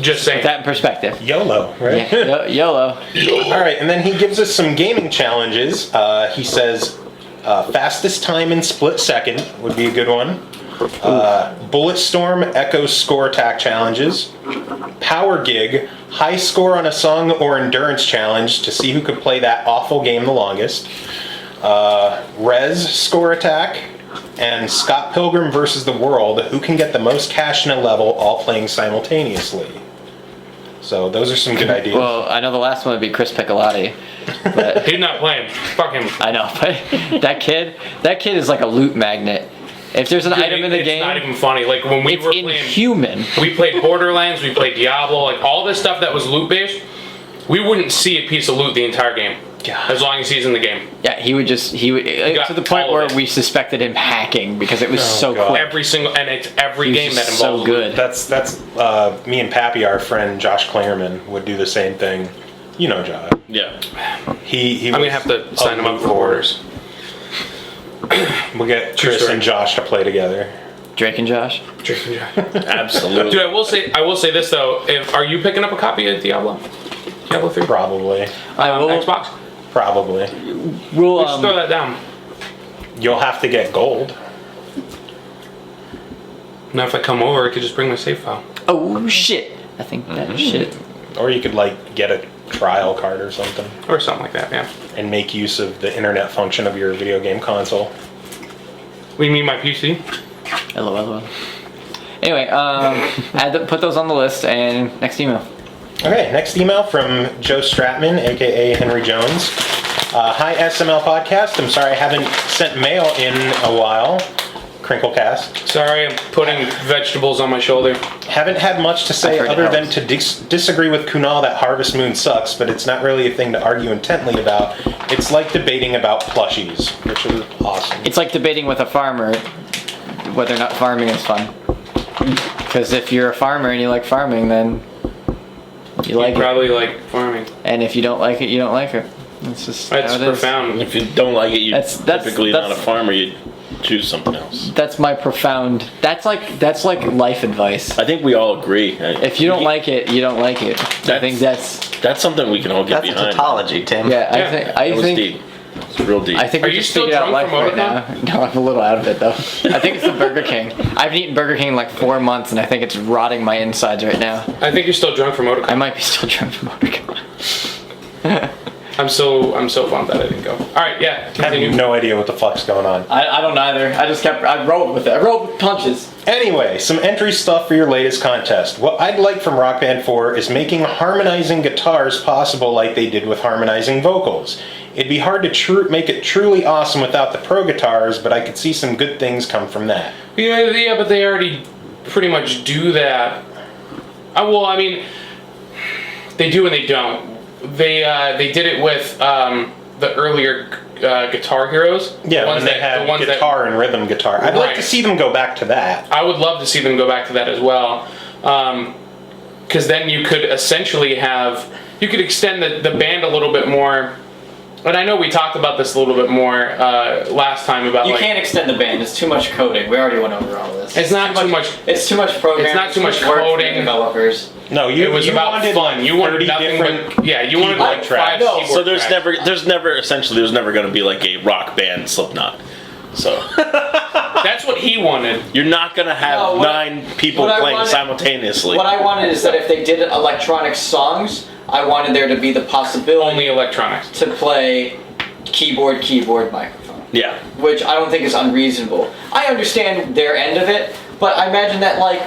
Just saying. Put that in perspective. YOLO, right? Yeah, YOLO. All right, and then he gives us some gaming challenges. He says, fastest time in split second would be a good one. Bulletstorm Echo score attack challenges. Power Gig, high score on a song or endurance challenge to see who could play that awful game the longest. Res score attack. And Scott Pilgrim versus the World, who can get the most cash in a level all playing simultaneously. So those are some good ideas. Well, I know the last one would be Chris Piccolotti. But He's not playing. Fuck him. I know, but that kid is like a loot magnet. If there's an item in the it's game, not even funny. Like when we it's were playing, inhuman. we played Borderlands, we played Diablo, like all this stuff that was loot based. We wouldn't see a piece of loot the entire game. As long as he's in the game. Yeah, he would got to the point all of where it. we suspected him hacking because it was so God. quick. It's every He game was that just so involves good. That's me and Pappy, our friend Josh Klingerman, would do the same thing. You know Josh. Yeah. He I'm gonna have to sign him up for orders. We'll get True Chris story. and Josh to play together. Drake and Josh. Absolutely. Dude, I will say this though. Are you picking up a copy of Diablo 3? Probably. Xbox? Probably. We'll Just throw that down. You'll have to get gold. Now if I come over, I could just bring my save file. Oh shit! I think that shit. Or you could like get a trial card or something Or something like that, yeah. and make use of the internet function of your video game console. We mean my PC? LOL. Anyway, put those on the list and next email. Okay, next email from Joe Stratman, aka Henry Jones. Hi SML podcast. I'm sorry I haven't sent mail in a while. Crinklecast. Sorry, I'm putting vegetables on my shoulder. Haven't had much to say I've heard other it than helps. to disagree with Kunal that Harvest Moon sucks, but it's not really a thing to argue intently about. It's like debating about plushies, which is awesome. It's like debating with a farmer whether or not farming is fun. Because if you're a farmer and you like farming, then you like it. Probably like farming. And if you don't like it, you don't like it. It's just That's how it is. profound. If you don't like it, you're That's- typically not a that's- farmer. You choose something else. That's my profound. That's like life advice. I think we all agree. If you don't like it, you don't like it. I think that's something we can all get That's a behind. tautology, Tim. yeah. Yeah. I That was think deep. It's real deep. I think Are we you just still figured out drunk life from right now. No, I'm a little out of it though. I think it's the Burger King. I haven't eaten Burger King in like 4 months, and I think it's rotting my insides right now. I think you're still drunk from I Otakon. might be still drunk from Burger King. I'm so bummed that I didn't go. Alright, yeah. I Continue. have no idea what the fuck's going on. I don't either. I rolled with it. I rolled with punches. Anyway, some entry stuff for your latest contest. What I'd like from Rock Band 4 is making harmonizing guitars possible like they did with harmonizing vocals. It'd be hard to make it truly awesome without the pro guitars, but I could see some good things come from that. Yeah, but they already pretty much do that. Well, I mean, they do and they don't. They did it with the earlier Guitar Heroes. Yeah, when they had guitar and rhythm guitar. I'd like to see them go back to that. I would love to see them go back to that as well. Because then you could essentially you could extend the band a little bit more. And I know we talked about this a little bit more last time about You can't extend the band. It's too much coding. We already went over all of this. It's not too much. It's too much programming. It's not too much work for coding. Developers. No, It was about wanted fun. like You wanted 30 nothing different but you wanted like keyboard tracks. 5 No, keyboard So there's tracks. never going to be like a rock band Slipknot. So That's what he wanted. you're not going to have No, 9 people what I playing wanted- simultaneously. What I wanted is that if they did electronic songs, I wanted there to be the possibility Only electronics. to play keyboard, microphone. Yeah. Which I don't think is unreasonable. I understand their end of it, but I imagine that like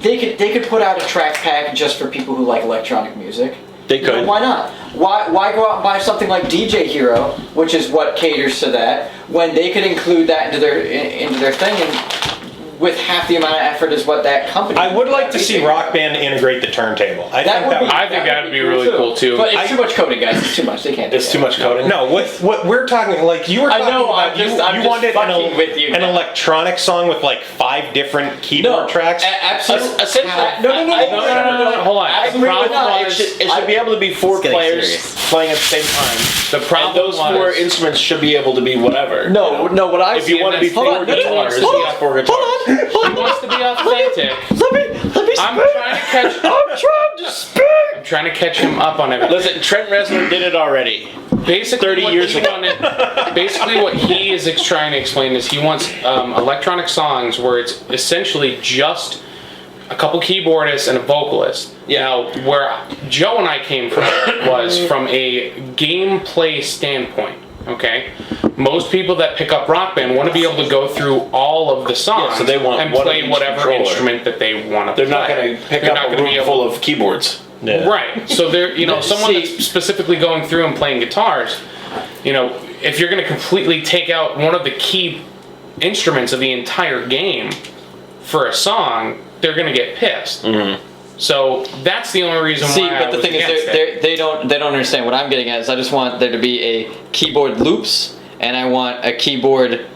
they could put out a track pack just for people who like electronic music. They You know, could. why not? Why go out and buy something like DJ Hero, which is what caters to that, when they could include that into their thing and with half the amount of effort as what that company. I would like to DJ see Hero. Rock Band integrate the turntable. I think that'd be really cool too. But it's too much coding, guys. It's too much. They can't do It's that. too much coding. No, what we're talking, like you were I talking know, about, I'm just you wanted fucking with you an now. electronic song with like 5 different keyboard tracks. Absolutely. No. Hold on. I The agree problem with that. was- It should be able to be 4 getting players serious. playing at the same time. The problem And those 4 was- instruments should be able to be whatever. No, what I If you want to be Hold 4 on, no, no, no, guitars, hold it's on, 4 guitars. He wants to be authentic. Let me I'm trying to catch. I'm trying to speak. I'm trying to catch him up on everything. Listen, Trent Reznor did it already. Basically, 30 what years he ago. wanted- basically, what he is trying to explain is he wants electronic songs where it's essentially just a couple keyboardists and a vocalist. Now, where Joe and I came from was from a gameplay standpoint. Okay, most people that pick up Rock Band want to be able to go through all of the songs Yeah, so they want and one of play each whatever controller. instrument that they want to play. They're not going to pick They're up not a gonna be room able- full of keyboards. Yeah. Right. So there, someone that's specifically going through and playing guitars, if you're going to completely take out one of the key instruments of the entire game for a song, they're going to get pissed. So that's the only reason See, why. but the thing is, they don't understand what I'm getting at. Is I just want there to be a keyboard loops, and I want a keyboard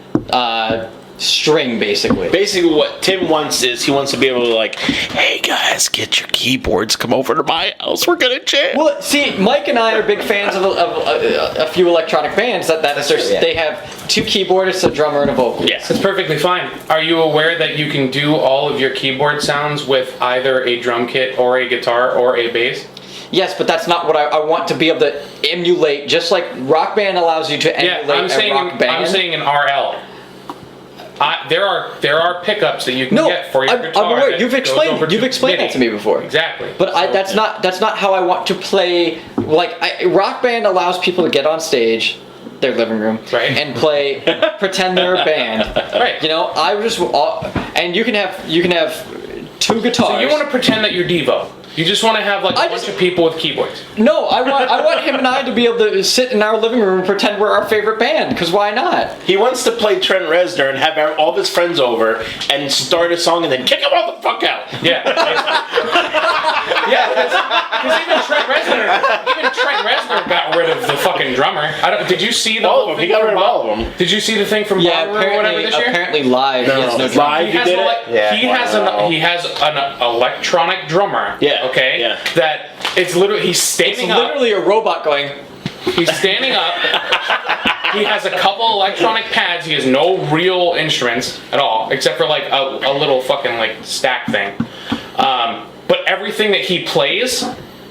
string, basically. Basically, what Tim wants is he wants to be able to like, hey guys, get your keyboards, come over to my house, we're gonna jam. Well, see, Mike and I are big fans of a few electronic bands that is their, Yeah. they have 2 keyboardists, a drummer, and a vocalist. Yes. It's perfectly fine. Are you aware that you can do all of your keyboard sounds with either a drum kit or a guitar or a bass? Yes, but that's not what I want to be able to emulate. Just like Rock Band allows you to emulate a rock band. I'm saying an RL. There are pickups that you can get for your guitar. I'm aware. that You've goes over explained MIDI. that to me before. Exactly. But that's not how I want to play. Like Rock Band allows people to get on stage, their living room, Right. and play, pretend they're a band. Right. You know, I just and you can have 2 guitars. So you want to pretend that you're Devo. You just want to have like a bunch of people with keyboards. No, I want him and I to be able to sit in our living room and pretend we're our favorite band. Because why not? He wants to play Trent Reznor and have all of his friends over and start a song and then kick him all the fuck out. Yeah. Yeah, because even Trent Reznor got rid of the fucking drummer. Did you see the All whole of them. thing He got from rid of Bob- all of them. Did you see the thing from Yeah, Bob or whatever this year? apparently live. he has no drum. Live, he did it. Yeah. He has an electronic drummer. Yeah, Okay. yeah. That it's literally he's It's standing up. literally a robot going. He's standing up. He has a couple electronic pads. He has no real instruments at all, except for like a little fucking like stack thing. But everything that he plays,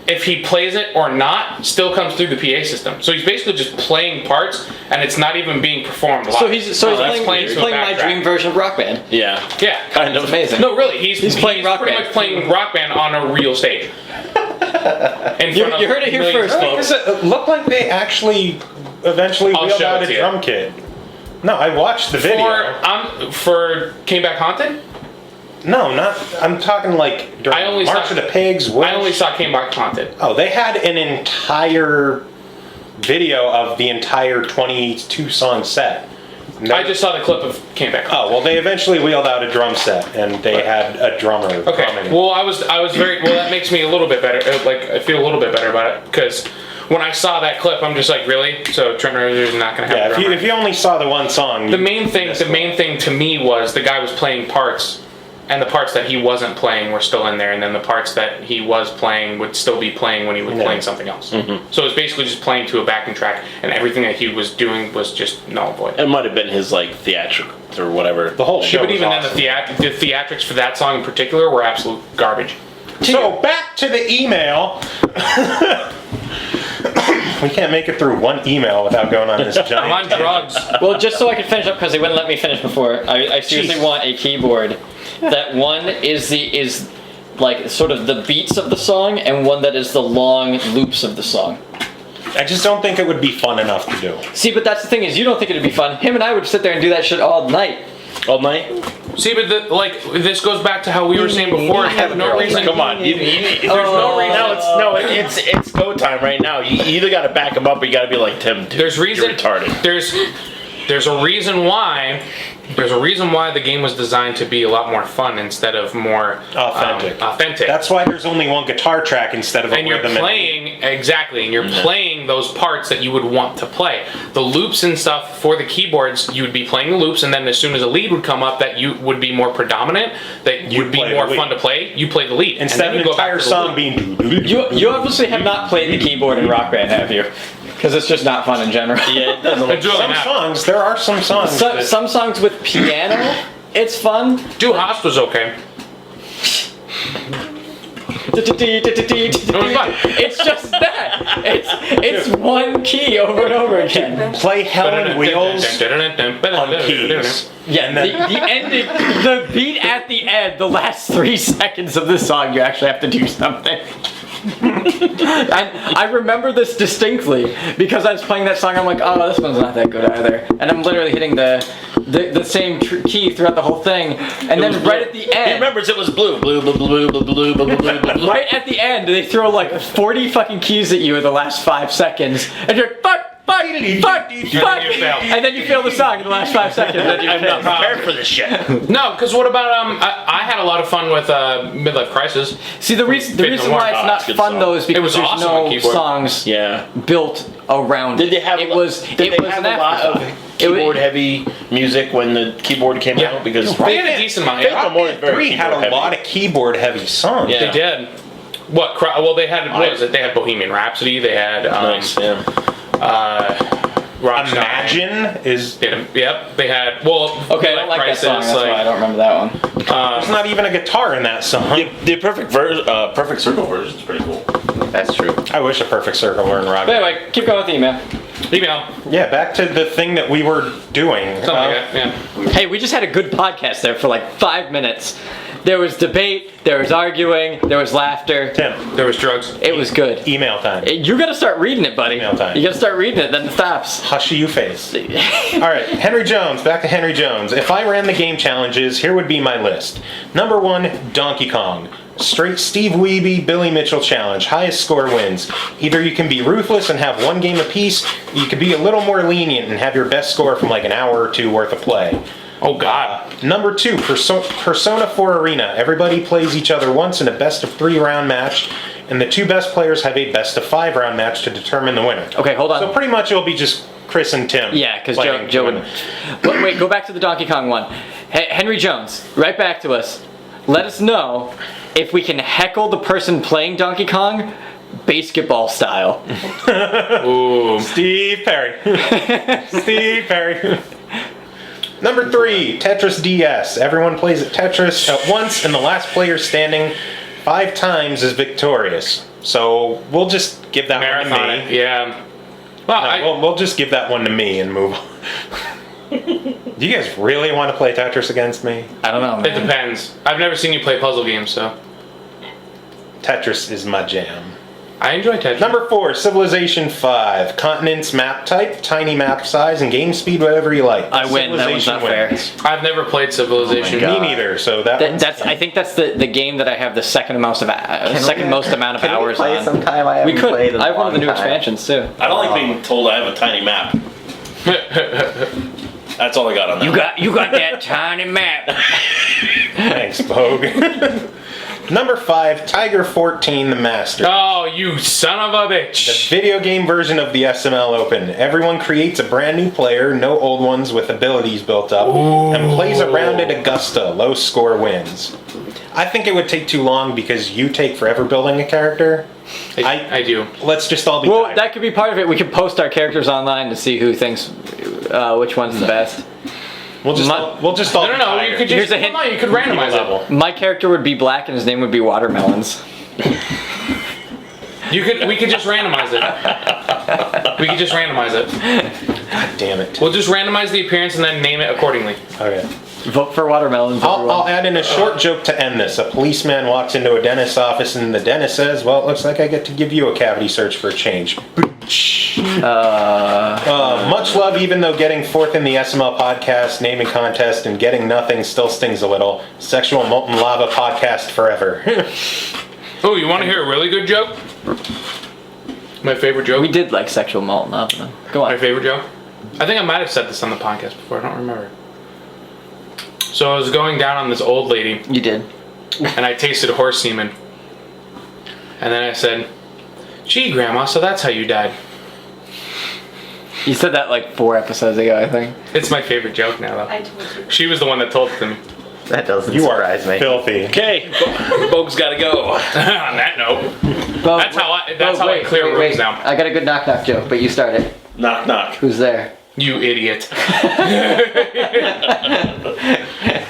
if he plays it or not, still comes through the PA system. So he's basically just playing parts, and it's not even being performed live. So he's that's playing to a my backtrack. dream version of Rock Band. Yeah. Yeah, Kind of. Amazing. No, really, he's playing Rock pretty Band. much playing Rock Band on a real stage. You heard it here first, folks. It looked like they actually eventually I'll wheeled show out it a to you. drum kit. No, I watched the video. For Came Back Haunted, No, not. I'm talking like during I only March saw- of the Pigs. I only saw Came Back Haunted. Oh, they had an entire video of the entire 22 song set. I just saw the clip of Came Back Haunted. Oh well, they eventually wheeled out a drum set, and they had a drummer. Okay. drumming. Well, I was very well. That makes me a little bit better. Like I feel a little bit better about it because when I saw that clip, I'm just like, really? So Trent Reznor's not going to have a yeah, drummer. if you only saw the one song, The main thing to me was the guy was playing parts, and the parts that he wasn't playing were still in there, and then the parts that he was playing would still be playing when he was playing something else. Mm-hmm. So it was basically just playing to a backing track, and everything that he was doing was just null and void. It might have been his like theatrics or whatever. the whole show. But was even awesome. then, the theatrics for that song in particular were absolute garbage. So back to the email. We can't make it through one email without going on this giant. I'm on drugs. Well, just so I could finish up because they wouldn't let me finish before. I seriously Jeez. want a keyboard that one is like sort of the beats of the song, and one that is the long loops of the song. I just don't think it would be fun enough to do. See, but that's the thing is, you don't think it'd be fun. Him and I would sit there and do that shit all night. All night? See, but this goes back to how we were saying before. There's no reason. Come on. There's no reason. It's go time right now. You either got to back him up or you got to be like Tim. Dude, There's reason. You're retarded. There's a reason why. There's a reason why the game was designed to be a lot more fun instead of more Authentic. authentic. That's why there's only one guitar track instead of a and you're rhythm. playing exactly, and you're playing those parts that you would want to play. The loops and stuff for the keyboards, you would be playing the loops, and then as soon as a lead would come up that you would be more predominant, that You'd would be play more the lead. fun to play. You play the lead Instead and of then an you go back entire to the song loop. being. You obviously have not played the keyboard in Rock Band, have you? Because it's just not fun in general. Yeah, it doesn't look It's really Some not. songs, there are some songs. that- Some songs with piano, it's fun. Do Haas was okay. It's just that. It's one key over and over again. Play Hell on Wheels on keys. Yeah, And then- the beat at the end, the last 3 seconds of the song, you actually have to do something. And I remember this distinctly because I was playing that song. I'm like, oh, this one's not that good either. And I'm literally hitting the same key throughout the whole thing. And then right at the He end, remembers it was blue. Blue, blue, blue, blue, blue, blue, blue, blue. right at the end, they throw like 40 fucking keys at you in the last 5 seconds, and you're like, fuck. fuck, and then you fail the song in the last 5 seconds. Then you I'm not prepared for this shit. No, because what about I had a lot of fun with Midlife Crisis. See, the reason why it's not it's a good fun song. though is because was there's awesome on no keyboard. songs Yeah. built around Did they have? it. Was Did it they was have an a lot of afterthought. keyboard-heavy music when the keyboard came out? Because They had a decent amount. Faith Yeah. No More is very 3 had a keyboard-heavy. lot of keyboard-heavy songs. Yeah. They did. What? Well, they had. What was it? They had Bohemian Rhapsody. They had. Nice. Yeah. Rockstar. Imagine is. Yep. They had. Well. Okay, I don't like that song. That's why I don't remember that one. There's not even a guitar in that song. The perfect perfect circle version is pretty cool. That's true. I wish a perfect circle were in rock. But anyway, keep going with the email. Email. Yeah, back to the thing that we were doing. Something like that. Yeah. Hey, we just had a good podcast there for like 5 minutes. There was debate, there was arguing, there was laughter. Tim, There was drugs. It was good. email time. You gotta start reading it, buddy. Email time. You gotta start reading it, then it stops. Hush you face. All right, Henry Jones. Back to Henry Jones. If I ran the game challenges, here would be my list. Number 1, Donkey Kong. Straight Steve Wiebe, Billy Mitchell challenge. Highest score wins. Either you can be ruthless and have 1 game apiece, or you could be a little more lenient and have your best score from like an hour or 2 worth of play. Oh God. Number 2, Persona 4 Arena. Everybody plays each other once in a best of 3 round match, and the 2 best players have a best of 5 round match to determine the winner. Okay, hold on. So pretty much it'll be just Chris and Tim. Yeah, because playing Joe to would. win. But wait, go back to the Donkey Kong one. Henry Jones, right back to us. Let us know if we can heckle the person playing Donkey Kong basketball style. Ooh. Steve Perry. Steve Perry. Number 3, Tetris DS. Everyone plays at Tetris at once, and the last player standing 5 times is victorious. So we'll just give that one Marathon. to me. Yeah. Well, We'll just give that one to me and move on. Do you guys really want to play Tetris against me? I don't know, it man. depends. I've never seen you play puzzle games, so Tetris is my jam. I enjoy Tetris. Number 4, Civilization 5. Continents, map type, tiny map size, and game speed, whatever you like. I win. That one's not fair. I've never played Civilization. Oh my Me God. neither. So that's I think that's the game that I have the second most amount of Can we hours play on. sometime? I We haven't could. played in a I have one of the long new time. expansions too. I don't like being told I have a tiny map. That's all I got on that. You got that tiny map. Thanks, Boge. Number 5, Tiger 14, The Master. Oh, you son of a The bitch. video game version of the SML Open. Everyone creates a brand new player, no old ones with abilities built up, and plays around at Augusta. Low score wins. I think it would take too long because you take forever building a character. I do. Let's just all be Well, Tiger. that could be part of it. We could post our characters online to see who thinks which one's the best. We'll just all No, be no, Tiger. you could Here's just. a hint. No, you could randomize level. it. My character would be black and his name would be Watermelons. We could just randomize it. We could just randomize it. God damn it. We'll just randomize the appearance and then name it accordingly. Okay. Vote for Watermelons. I'll add in a short joke to end this. A policeman walks into a dentist's office and the dentist says, well, it looks like I get to give you a cavity search for a change. Much love, even though getting 4th in the SML podcast naming contest and getting nothing still stings a little. Sexual molten lava podcast forever. Oh, you want to hear a really good joke? My favorite joke? We did like sexual molten lava. Go My on. favorite joke? I think I might have said this on the podcast before. I don't remember. So I was going down on this old lady, You did. and I tasted horse semen. And then I said, gee, Grandma, so that's how you died. You said that like 4 episodes ago, I think. It's my favorite joke now, though. I told you. She was the one that told it to me. That doesn't You are surprise me. filthy. Okay, Boge's got to go. On that note, Bo, that's how I clear rooms now. I got a good knock-knock joke, but you start it. Knock, knock. Who's there? You idiot.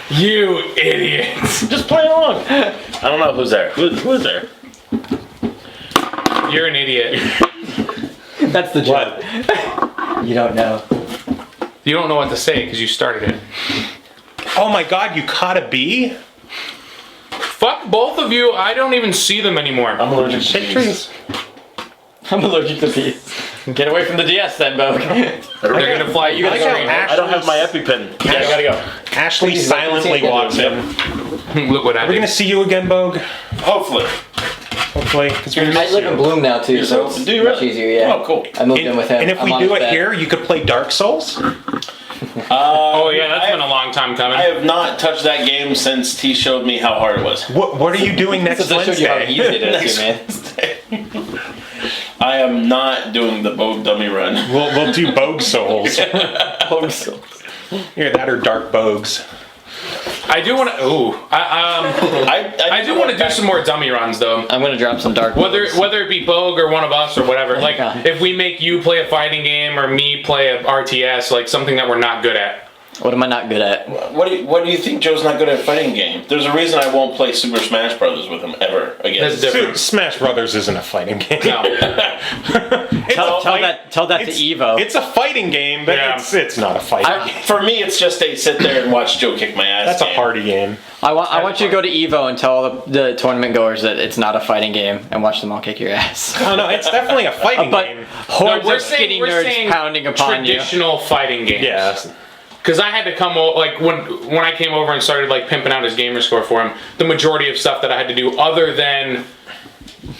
You idiot. Just play along. I don't know who's there. Who is there? You're an idiot. That's the joke. You don't know. You don't know what to say because you started it. Oh my god, you caught a bee? Fuck both of you. I don't even see them anymore. I'm allergic to Shit bees. trees. I'm allergic to bees. Get away from the DS then, Boge. They're gonna fly. You gotta I got scream. I don't have my EpiPen. Yeah, I gotta go. Ashley silently walks in. Look what I Are we did. gonna see you again, Boge? Hopefully. Hopefully, because we I miss live you. in Bloom now too, so it's Do you much really? easier. Yeah. Oh, cool. I moved in with him. And if I'm we on do his it bed. here, you could play Dark Souls. Oh yeah, that's been a long time coming. I have not touched that game since T showed me how hard it was. What are you doing next Since I showed you how Wednesday? easy it is, Next man. I am not doing the Boge dummy run. We'll do Bogue Souls. Either that or Dark Bogues. I do want to. Ooh, I do want to do some more dummy runs though. I'm gonna drop some dark. Whether Bones. it be Bogue or one of us or whatever, like Yeah. if we make you play a fighting game or me play a RTS, like something that we're not good at. What am I not good at? What do you think Joe's not good at fighting game? There's a reason I won't play Super Smash Brothers with him ever again. That's different. Smash Brothers isn't a fighting game. No. Tell that to It's- Evo. It's a fighting game, but Yeah. it's not a fighting game. For me, it's just a sit there and watch Joe kick my ass. That's game. a party game. I want you to go to Evo and tell all the tournament goers that it's not a fighting game and watch them all kick your ass. Oh no, it's definitely a fighting But game. hordes No, of skinny nerds pounding upon you. traditional fighting games. Yeah. Because I had to come like when I came over and started like pimping out his gamer score for him. The majority of stuff that I had to do, other than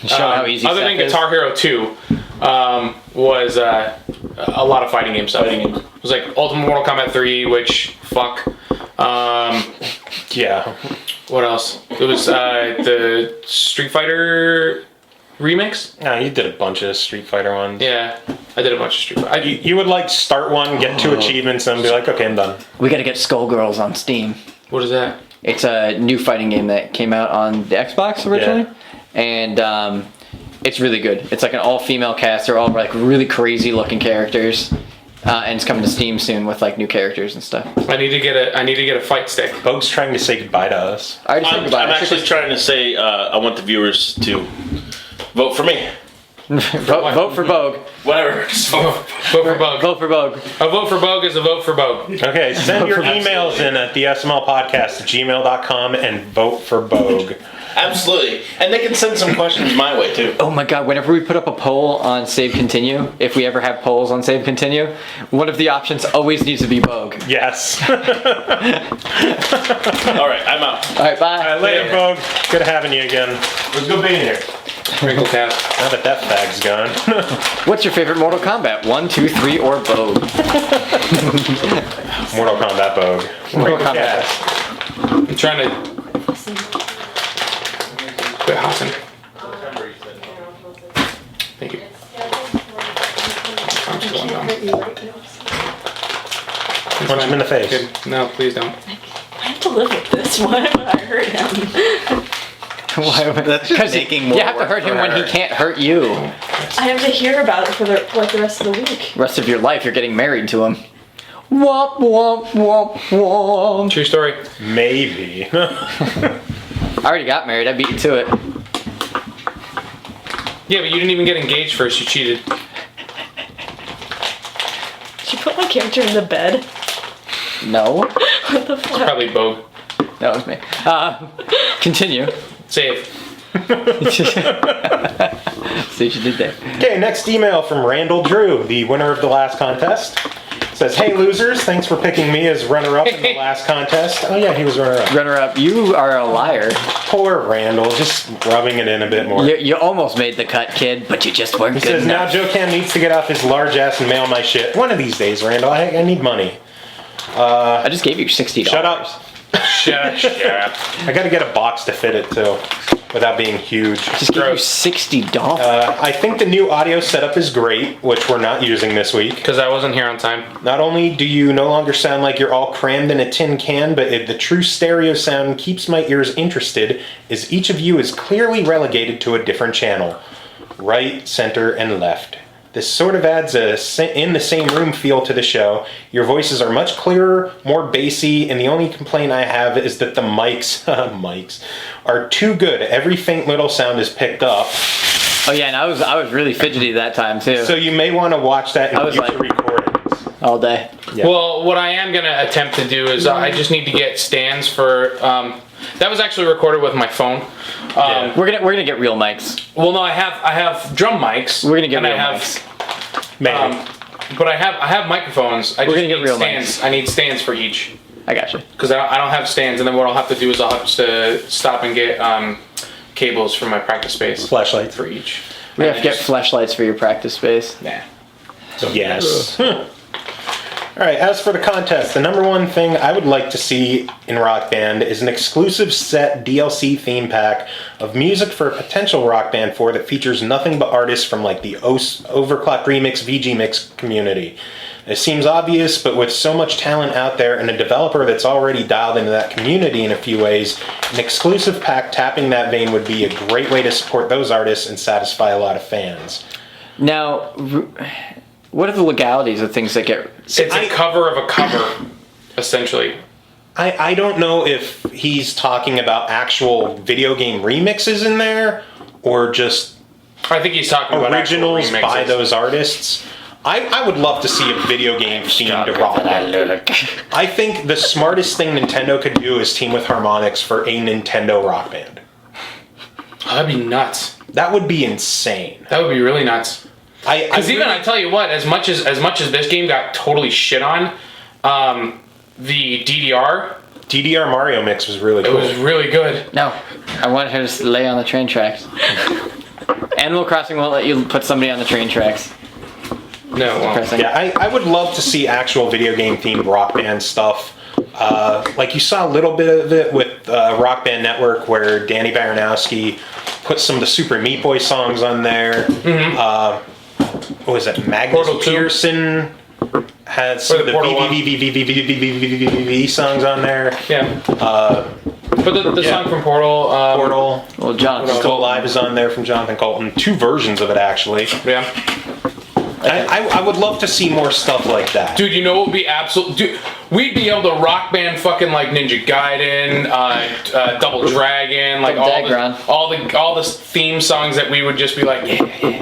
Show how easy other than stuff is. Guitar Hero 2, was a lot of fighting game stuff. Fighting games. It was like Ultimate Mortal Kombat 3, which fuck. Yeah. What else? It was the Street Fighter remix. No, you did a bunch of Street Fighter ones. Yeah, I did a bunch of Street Fighter. You would like start one, get 2 achievements, and be like, okay, I'm done. We gotta get Skullgirls on Steam. What is that? It's a new fighting game that came out on the Xbox originally, and it's really good. It's like an all-female cast. They're all like really crazy-looking characters, and it's coming to Steam soon with like new characters and stuff. I need to get a fight stick. Bogue's trying to say goodbye to us. I already said I'm goodbye. actually trying to say I want the viewers to vote for me. vote for Bogue. Whatever. Vote for Bogue. Vote for Bogue. A vote for Bogue is a vote for Bogue. Okay, send your emails in at the smlpodcast@gmail.com and vote for Bogue. Absolutely. And they can send some questions my way too. Oh my god, whenever we put up a poll on Save Continue, if we ever have polls on Save Continue, one of the options always needs to be Bogue. Yes. Alright, I'm out. Alright, bye. Later, Bogue. Good having you again. It was good being here. Wrinkle cap. Now that fag's gone. What's your favorite Mortal Kombat? 1, 2, 3, or Bogue? Mortal Kombat Bogue. Mortal Kombat. I'm trying to quit hopping. Thank you. I'm just going down. Punch him in the face. Good. No, please don't. I have to live with this. Why would I hurt him? That's just making more you have to work hurt him for when he her. can't hurt you. I have to hear about it for the rest of the week. Rest of your life, you're getting married to him. Womp womp womp womp. True story. Maybe. I already got married. I beat you to it. Yeah, but you didn't even get engaged first. You cheated. Did you put my character in the bed? No, What the fuck? Probably Bogue. that was me. Continue. Save. See what you did there. Okay, next email from Randall Drew, the winner of the last contest. Says, hey losers, thanks for picking me as runner-up in the last contest. Oh yeah, he was runner-up. Runner up. You are a liar. Poor Randall, just rubbing it in a bit more. You almost made the cut, kid, but you just weren't He good says, now enough. Joe Cam needs to get off his large ass and mail my shit. One of these days, Randall, I need money. I just gave you $60. Shut up. Shut up. I gotta get a box to fit it too, without being huge. Just gave you $60. I think the new audio setup is great, which we're not using this week. Because I wasn't here on time. Not only do you no longer sound like you're all crammed in a tin can, but the true stereo sound keeps my ears interested, as each of you is clearly relegated to a different channel. Right, center, and left. This sort of adds a in the same room feel to the show. Your voices are much clearer, more bassy, and the only complaint I have is that the mics are too good. Every faint little sound is picked up. Oh yeah, and I was really fidgety that time too. So you may want to watch that in I was future like- recordings. All day. Yeah. Well, what I am gonna attempt to do is I just need to get stands for. That was actually recorded with my phone. We're gonna get real mics. Well, no, I have drum mics. We're gonna get and real I have, mics. Maybe. But I have microphones. I We're just gonna get need real stands. I need stands for each. I got you. Because I don't have stands, and then what I'll have to do is I'll have to stop and get cables for my practice space. Flashlights. For each. We have And to get just- flashlights for your practice space. Nah. Yes. All right, as for the contest, the number one thing I would like to see in Rock Band is an exclusive set DLC theme pack of music for a potential Rock Band 4 that features nothing but artists from like the Overclock Remix, VG Mix community. It seems obvious, but with so much talent out there and a developer that's already dialed into that community in a few ways, an exclusive pack tapping that vein would be a great way to support those artists and satisfy a lot of fans. Now, what are the legalities of things that get... It's a cover of a cover, essentially. I don't know if he's talking about actual video game remixes in there or just I think he's talking about originals actual remixes. by those artists. I would love to see a video game themed Rock Band. I think the smartest thing Nintendo could do is team with Harmonix for a Nintendo Rock Band. Oh, that'd be nuts. That would be insane. That would be really nuts. Because Even I tell you what, as much as this game got totally shit on, the DDR Mario mix was really it cool. was really good. No, I want her to lay on the train tracks. Animal Crossing won't let you put somebody on the train tracks. No, well, Pressing. Yeah, I would love to see actual video game themed Rock Band stuff. Like you saw a little bit of it with Rock Band Network, where Danny Baranowski put some of the Super Meat Boy songs on there. What was it? Magnus Portal 2. Pearson had some of the Portal 1. VVVVVVVVVV songs on there. yeah. But the Yeah. song from Portal. Portal. Well, Jonathan Still Alive is on there from Jonathan Colton. 2 versions of it, actually. Yeah. I would love to see more stuff like that. Dude, you know what would be absolute? Dude, we'd be able to Rock Band fucking like Ninja Gaiden, Double Dragon, like Dagron. all the theme songs that we would just be like,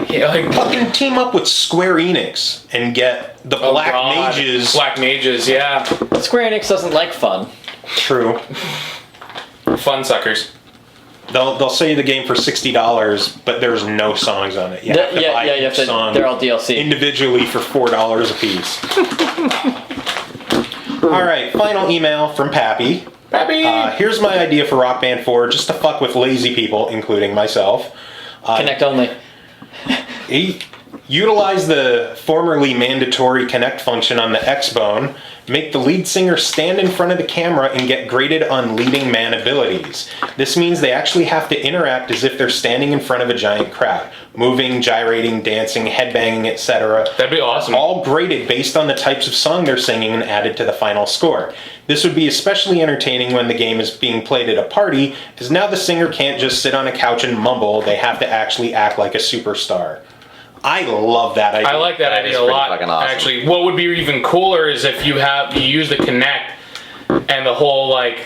yeah, like Fucking team up with Square Enix and get the oh Black God. Mages. Black Mages, yeah, Square Enix doesn't like fun. True. fun suckers. They'll sell you the game for $60, but there's no songs on it. You have to buy You have each to. song They're all DLC. individually for $4 a piece. All right, final email from Pappy. Pappy. Here's my idea for Rock Band 4, just to fuck with lazy people, including myself. Connect only. Utilize the formerly mandatory connect function on the X-Bone. Make the lead singer stand in front of the camera and get graded on leading man abilities. This means they actually have to interact as if they're standing in front of a giant crowd. Moving, gyrating, dancing, headbanging, etc. That'd be awesome. All graded based on the types of song they're singing and added to the final score. This would be especially entertaining when the game is being played at a party, as now the singer can't just sit on a couch and mumble, they have to actually act like a superstar. I love that idea. I like that idea a pretty lot. fucking awesome. Actually, what would be even cooler is if you use the Connect and the whole like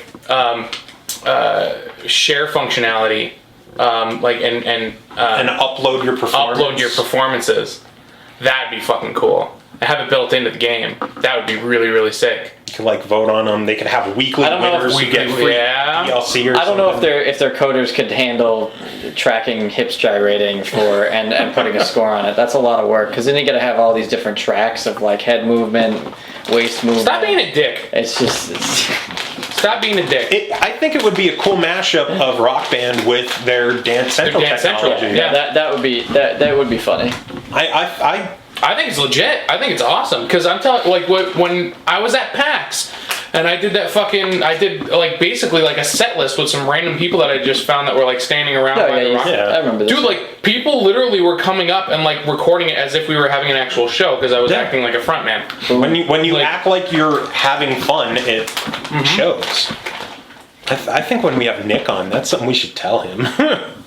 share functionality, and upload your performance. upload your performances. That'd be fucking cool. I have it built into the game. That would be really, really sick. You could like vote on them. They could have weekly I don't know if winners who get free yeah. DLC or I don't know if something. their coders could handle tracking hips gyrating for and putting a score on it. That's a lot of work because then you got to have all these different tracks of like head movement, waist movement. Stop being a dick. It's just. Stop being a dick. I think it would be a cool mashup of Rock Band with their Dance Central Dance Central, technology. yeah. That would be funny. I think it's legit. I think it's awesome because I'm telling when I was at PAX and I did basically like a set list with some random people that I just found that were like standing around by the rock. I remember this. Dude, like people literally were coming up and like recording it as if we were having an actual show because I was acting like a front man. When you Like- act like you're having fun, it shows. I think when we have Nick on, that's something we should tell him.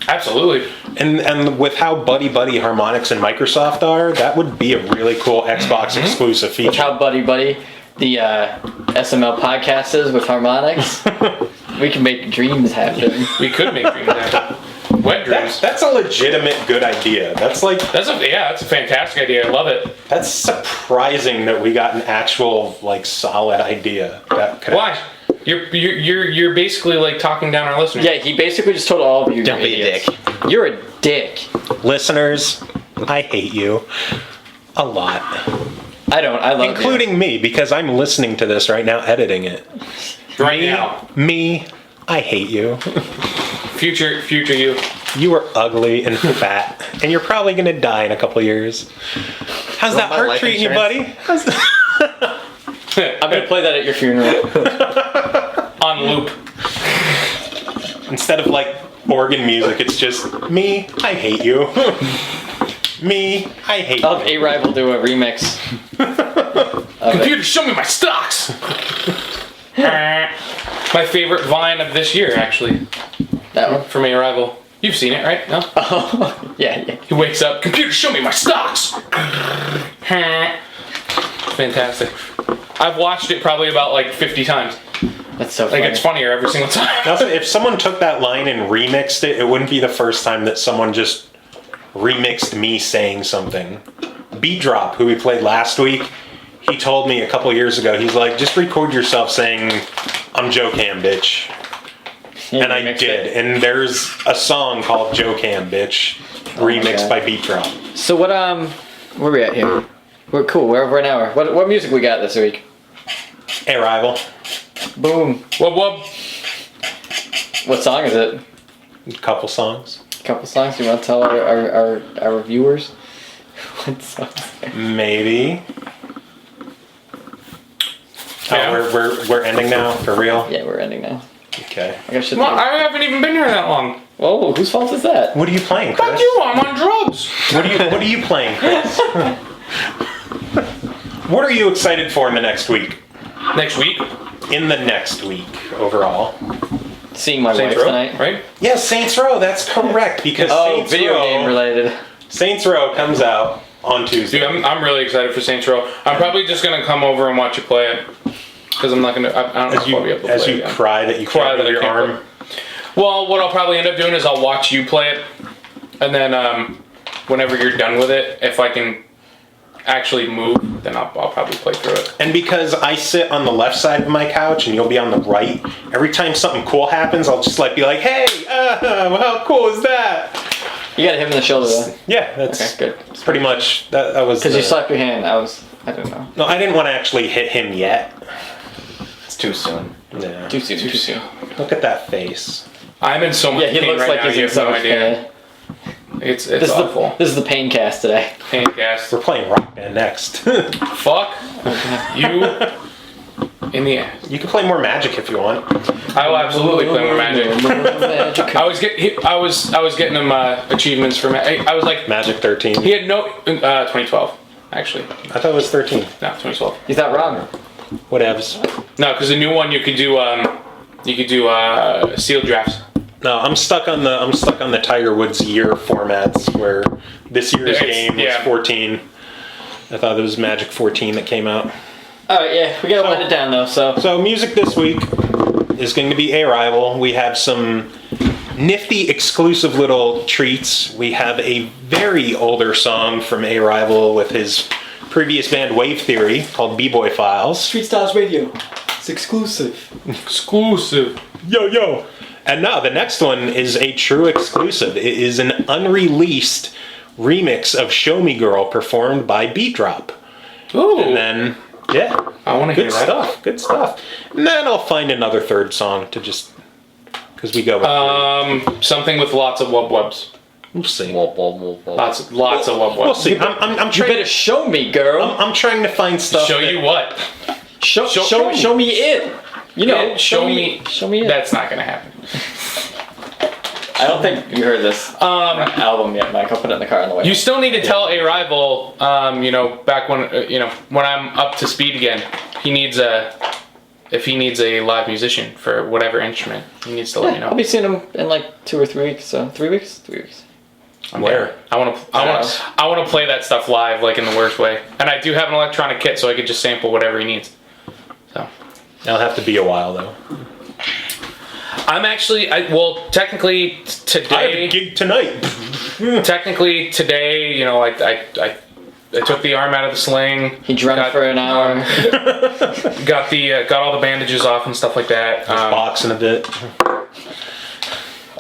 Absolutely. And with how buddy Harmonix and Microsoft are, that would be a really cool Xbox exclusive feature. With how buddy the SML podcast is with Harmonix, we can make dreams happen. We could make dreams happen. Wet dreams. That's a legitimate good idea. That's a fantastic idea. I love it. That's surprising that we got an actual like solid idea. That could Why? You're basically like talking down our listeners. Yeah, he basically just told all of you. Don't be a idiots. You're a dick. Listeners, I hate you a lot. I don't. I love Including me, because I'm listening to this right now, editing it. Right now. Me, I hate you. future you. You are ugly and fat, and you're probably gonna die in a couple years. How's that my heart life treating you, insurance? buddy? How's that? I'm gonna play that at your funeral. On loop. Instead of like organ music, it's just me, I hate you. Me, I hate I'll have you. A-Rival do a remix. Computer, show me my stocks! My favorite Vine of this year, actually, That one. from A-Rival. You've seen it, right? No? Oh, yeah. He wakes up, computer, show me my stocks! Fantastic. I've watched it probably about like 50 times. That's so Like, funny. it's funnier every single time. Also, if someone took that line and remixed it, it wouldn't be the first time that someone just remixed me saying something. Beatdrop, who we played last week, he told me a couple years ago, he's like, just record yourself saying, I'm Joe Cam, bitch. Yeah, And I remixed did. it. And there's a song called Joe Cam, bitch, remixed God. by Beatdrop. So what, where are we at here? We're cool, we're over an hour. What music we got this week? Hey, Rival. Boom. Wub wub. What song is it? A couple songs. Couple songs. Do you want to tell our viewers what songs? Maybe. Yeah. Oh, we're ending now, for real? Yeah, we're ending now. Okay. I got shit to Well, do. I haven't even been here that long. Whoa, whose fault is that? What are you playing, Fuck Chris? you, I'm on drugs. What are you playing, Chris? What are you excited for in the next week? Next week, In the next week, overall. Seeing my Saints wife Row, tonight. right? Yeah, Saints Row, that's correct, because Oh, Saints video Row, game related. Saints Row comes out on Tuesday. Dude, I'm really excited for Saints Row. I'm probably just gonna come over and watch you play it. Because I'm not gonna, I don't know if I'll be able to as play you it again. cry that you Cry can't that move I your can't arm. Well, what I'll probably end up doing is I'll watch you play it, and then whenever you're done with it, if I can actually move, then I'll probably play through it. And because I sit on the left side of my couch and you'll be on the right, every time something cool happens, I'll just like be like, hey, how cool is that? You got hit him in the shoulder though. Yeah, that's Okay, good. pretty much, that was Because the- you slapped your hand. I don't know. No, I didn't want to actually hit him yet. It's too soon. Yeah. Too soon. Look at that face. I'm in so much Yeah, he pain looks right like now. he's You in have so no much idea. pain. It's This is awful. this is the pain cast today. Pain cast. We're playing Rock Band next. Fuck you in the ass. You can play more Magic if you want. I will absolutely play more Magic. Magic. I was getting him achievements for I was like, Magic 13. he had no 2012 actually. I thought it was 13. No, 2012. He's not wrong. Whatevs. No, because the new one you could do sealed drafts. No, I'm stuck on the Tiger Woods year formats where this year's It's- game was yeah. 14. I thought it was Magic 14 that came out. Alright, yeah, we gotta wind it down though, so. So music this week is going to be A-Rival. We have some nifty exclusive little treats. We have a very older song from A-Rival with his previous band Wave Theory called B-Boy Files. Street Styles Radio. It's exclusive. Exclusive. Yo, yo. And now the next one is a true exclusive. It is an unreleased remix of Show Me Girl performed by Beatdrop. Ooh. And then, yeah. I want to hear Good that. stuff. Good stuff. And then I'll find another third song to just, because we go with three. Something with lots of wub wubs. We'll see. Lots of wub wubs. We'll see. I'm You trying. better show me, girl. I'm trying to find stuff. Show that- you what? Show me it. You know, Show me. Show me it. That's not gonna happen. I don't think you heard this album yet, Mike. I'll put it in the car on the way. You still need to tell A-Rival, back when, when I'm up to speed again, if he needs a live musician for whatever instrument, he needs to let me know. I'll be seeing him in like 2 or 3 weeks. So 3 weeks. 3 weeks. Where? I want to play that stuff live, like in the worst way. And I do have an electronic kit, so I could just sample whatever he needs. So. It'll have to be a while though. I'm actually, technically I have a today, gig tonight. I took the arm out of the sling. He drunk for an hour. Got all the bandages off and stuff like that. Boxing a bit.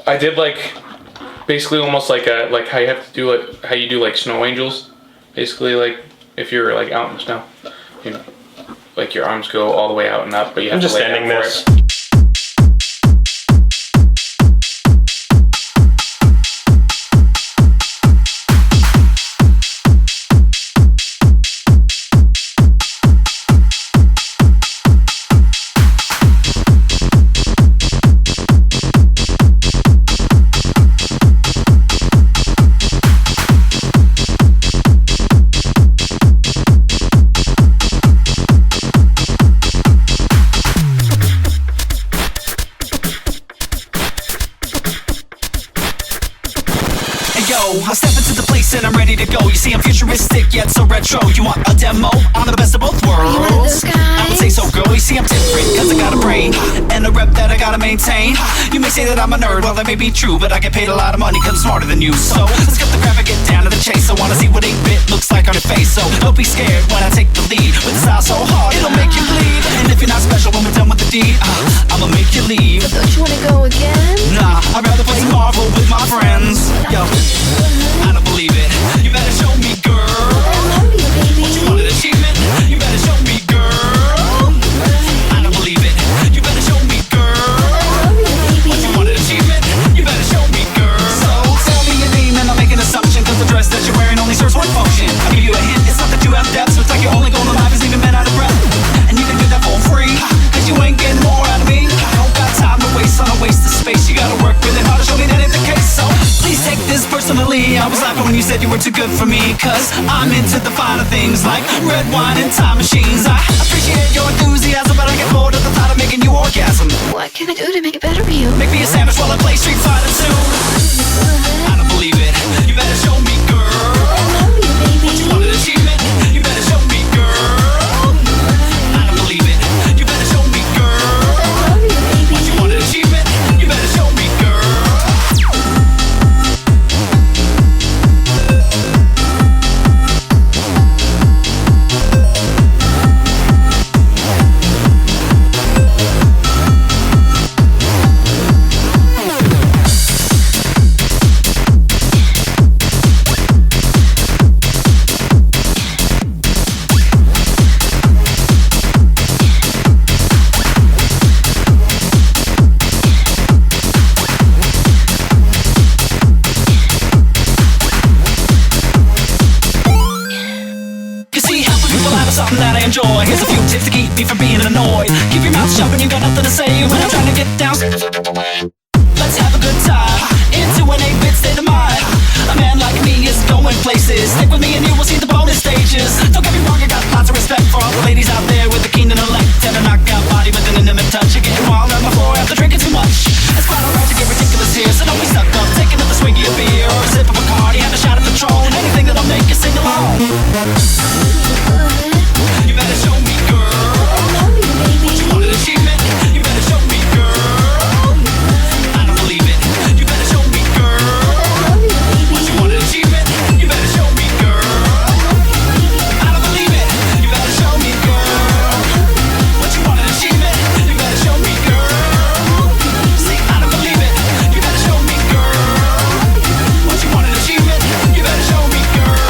I did basically almost like how you have to do how you do snow angels. Basically if you're out in the snow, your arms go all the way out and up, but you have I'm to just lay down ending for this. it. ready to go. You see, I'm futuristic yet so retro. You want a demo? I'm the best of both worlds. You one of those guys? I would say so, girl. You see, I'm different cause I got a brain and a rep that I gotta maintain. You may say that I'm a nerd, well that may be true, but I get paid a lot of money cause I'm smarter than you. So let's get the graphic, get down to the chase. I wanna see what 8-bit looks like on your face. So don't be scared when I take the lead. With style so hard, it'll make you bleed. And if you're not special when we're done with the deed, I'ma make you leave. Don't you wanna go again? Nah, I'd rather play some Marvel with my friends. Yo, I don't believe it. You better show me, girl. I love you, baby. What you want, an achievement? You better show me, girl. I don't believe it. You better show me, girl. I love you, baby. What you want, an achievement? You better show me, girl. So tell me your name and I'll make an assumption, cause the dress that you're wearing only serves one function. I'll give you a hint, it's not that you have depth, so it's like you're only going alive as even men out of breath. And you can do that for free, cause you ain't getting more out of me. I don't got time to waste on a waste of space. You gotta work really hard to show me that ain't the case. So please take this personally. I was laughing when you said you were too good for me, cause I'm into the finer things like red wine and time machines. I appreciate your enthusiasm, but I get bored at the thought of making you orgasm. What can I do to make it better for you? Make me a sandwich while I play Street Fighter 2. I don't believe it. You better show me, girl. I love you, baby. What you want, an achievement? You better show me, girl. I don't believe it. You better show me, girl. I love you, baby. What you want, an achievement? You better show me, girl. Something that I enjoy. Here's a few tips to keep me from being annoyed. Keep your mouth shut when you got nothing to say. When I'm trying to get down, let's have a good time. Into an 8-bit state of mind. A man like me is going places. Stick with me and you will see the bonus stages. Don't get me wrong, I got lots of respect for all the ladies out there with a keen intellect and a knockout body with an intimate touch. You're getting wild on the floor after drinking too much. It's quite alright to get ridiculous here, so don't be stuck up. Take another swig of your beer or a sip of Bacardi, have a shot of Patron. Anything that'll make you sing along. You better show me, girl. I love you, baby. What you want, an achievement? You better show me, girl. I don't believe it. You better show me, girl. I love you, baby. What you want, an achievement? You better show me, girl. I don't believe it. You better show me, girl. What you want, an achievement? You better show me, girl. See, I don't believe it. You better show me, girl. What you want, an achievement? You better show me, girl.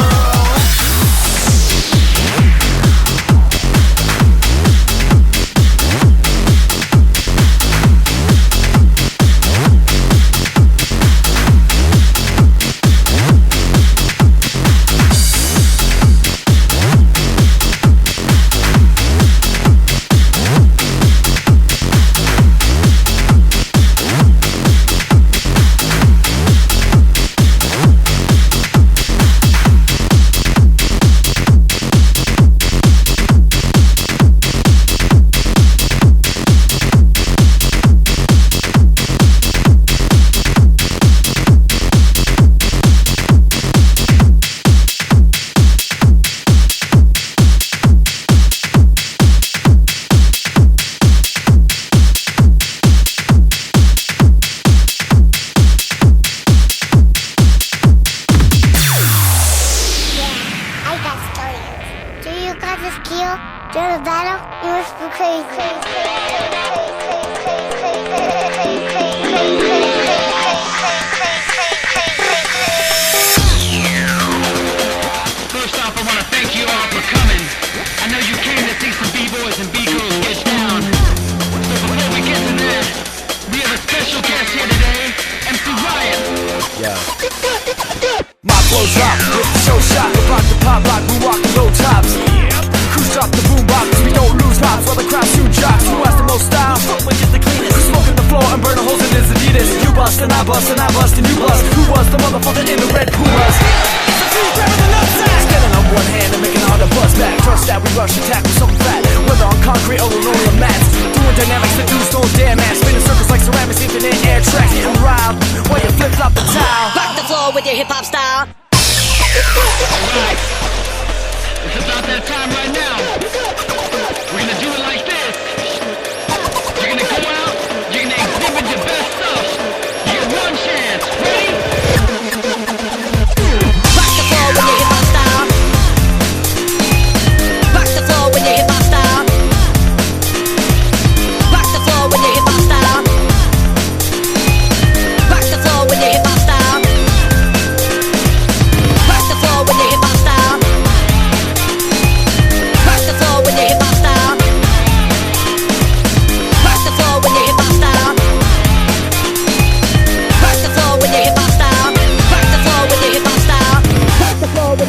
During the battle, you must be crazy. First off, I want to thank you all for coming. I know you came to see some B-boys and B-girls get down. But before we get to that, we have a special guest here today, MC Ryan. My flow's rock with the show shot. We're rock the pop lock, we walk the low tops. Cruise drop the boom box, we don't lose pops while the crowd shoot jocks. Who has the most style? Footwind is the cleanest. We smoking the floor and burning holes in his Adidas. You bust and I bust and I bust and you bust. Who was the motherfucker in the red Pumas? It's the food grabbing the nutsack. Standing on one hand and making all the buzz back. Trust that we rush attack with something fat. Whether on concrete or linoleum mats. Doing dynamics that dudes don't dare man. Spinning circles like ceramics, infinite air tracks. Getting riled while you flip flop the tile. Rock the floor with your hip hop style.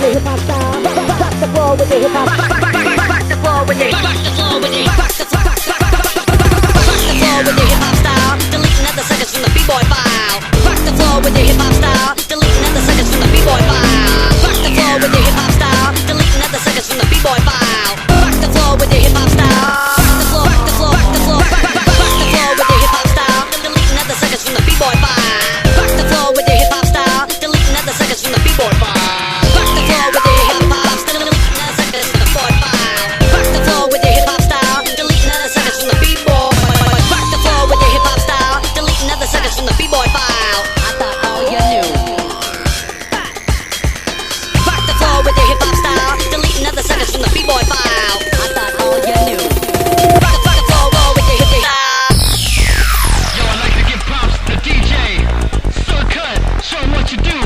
your hip hop style. Rock the floor with your hip hop. Rock the floor with your hip hop style. Deleting other suckers from the b-boy file. Rock the floor with your hip hop style. Deleting other suckers from the b-boy file. Rock the floor with your hip hop style. Deleting other suckers from the b-boy file. Rock the floor with your hip hop style. Rock the floor, rock the floor, rock the floor, rock the floor with your hip hop style. Deleting other suckers from the b-boy file. Rock the floor with your hip hop style. Deleting other suckers from the b-boy file. Rock the floor with your hip hop style. Deleting other suckers from the b-boy file. Rock the floor with your hip hop style. Deleting other suckers from the b-boy. Rock the floor with your hip hop style. Deleting other suckers from the b-boy file. I thought all you knew. Rock the floor with your hip hop style. Deleting other suckers from the b-boy file. I thought all you knew. Rock the floor with your hip hop style. Yo, I'd like to give props to DJ. So cut, show 'em what you do.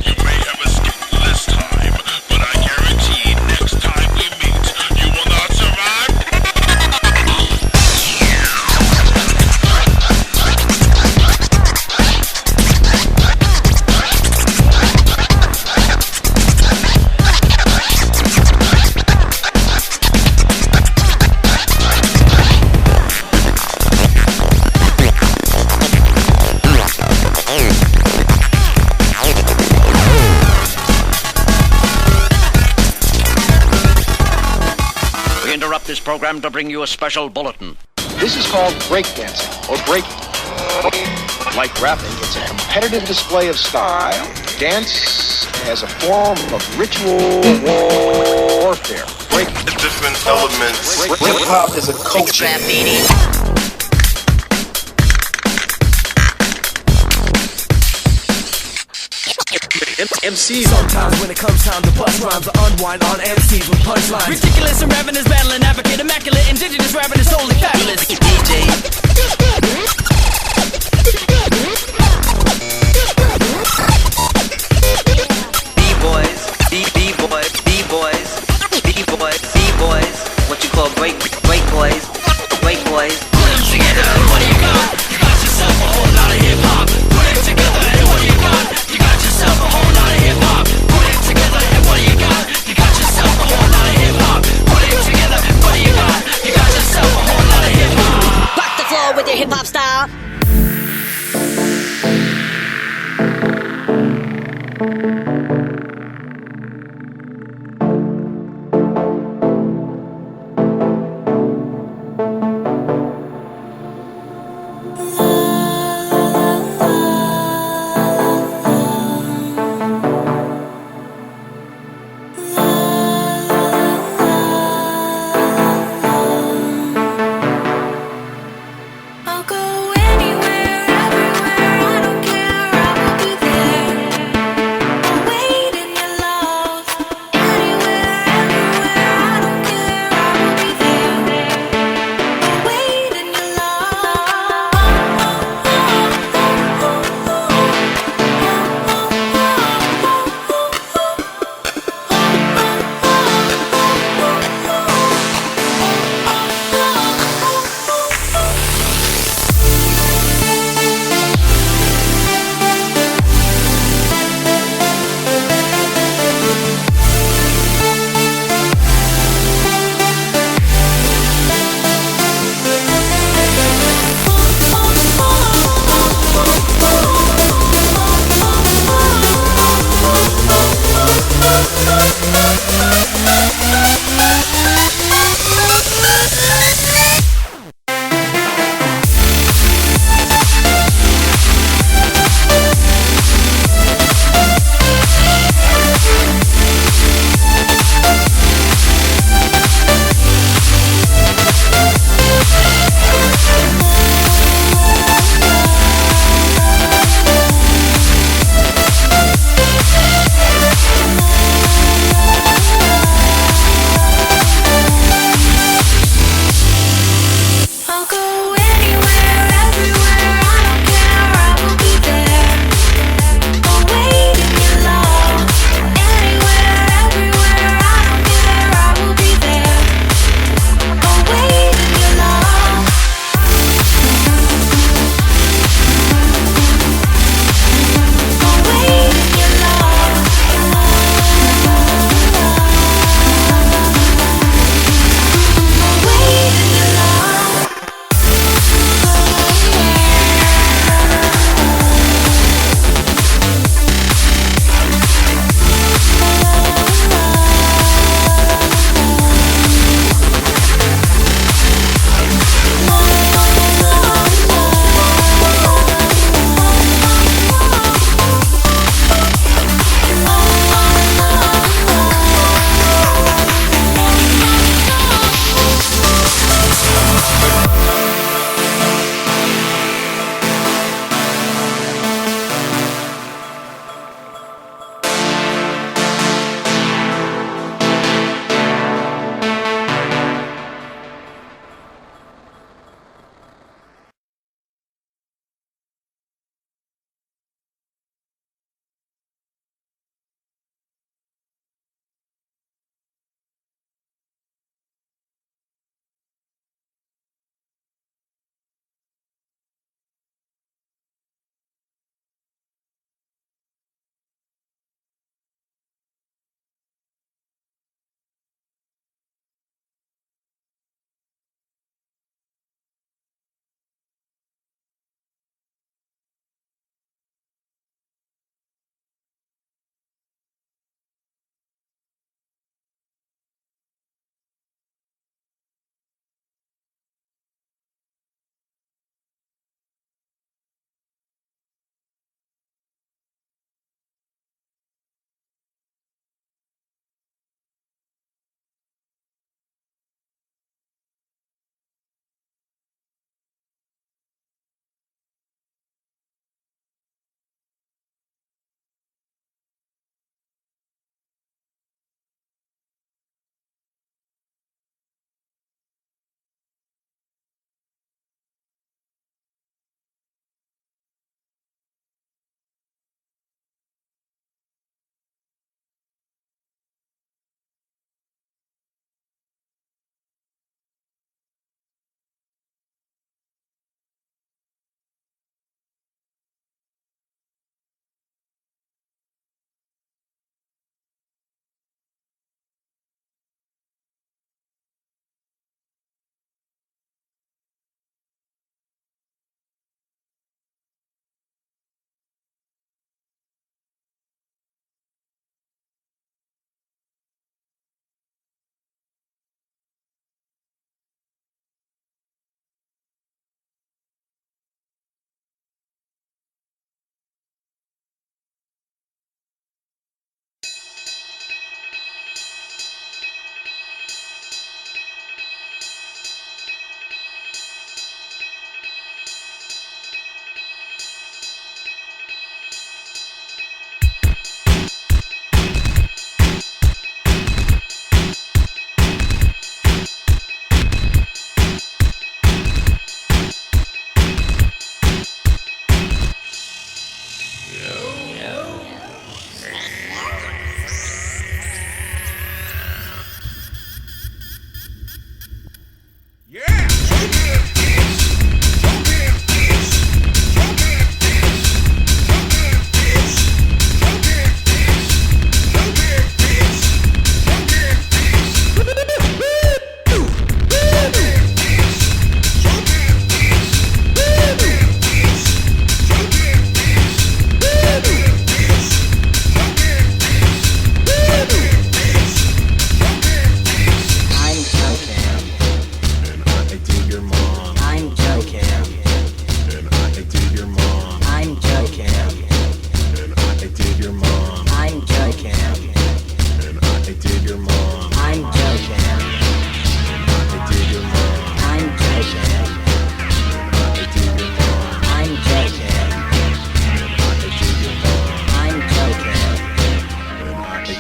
You may have escaped this time, but I guarantee next time we meet, you will not survive. We interrupt this program to bring you a special bulletin. This is called breakdancing, or breaking. Like rapping, it's a competitive display of style. Dance as a form of ritual warfare. Breaking. Different elements. Hip-hop is a culture. MCs. Sometimes when it comes time to bust rhymes, I unwind on MCs with punchlines. Ridiculous and ravenous, battling, advocate, immaculate, indigenous, rapping is totally fabulous. DJ. B-boys, B-boys, B-boys, B-boys, B-boys. What you call great boys, great boys. Put them together, what do you got? You got yourself a whole lot of hip hop. Put it together, and what do you got? You got yourself a whole lot of hip hop. Put it together, and what do you got? You got yourself a whole lot of hip hop. Put it together, what do you got? You got yourself a whole lot of hip hop. Rock the floor with your hip hop style.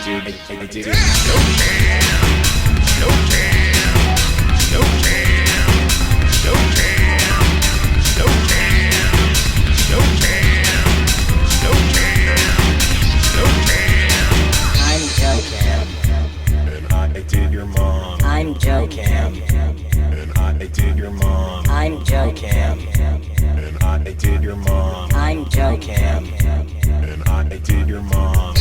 I did your mom. I'm joking. And I did your mom. I'm joking. And I did your mom. I'm joking. And I did your mom.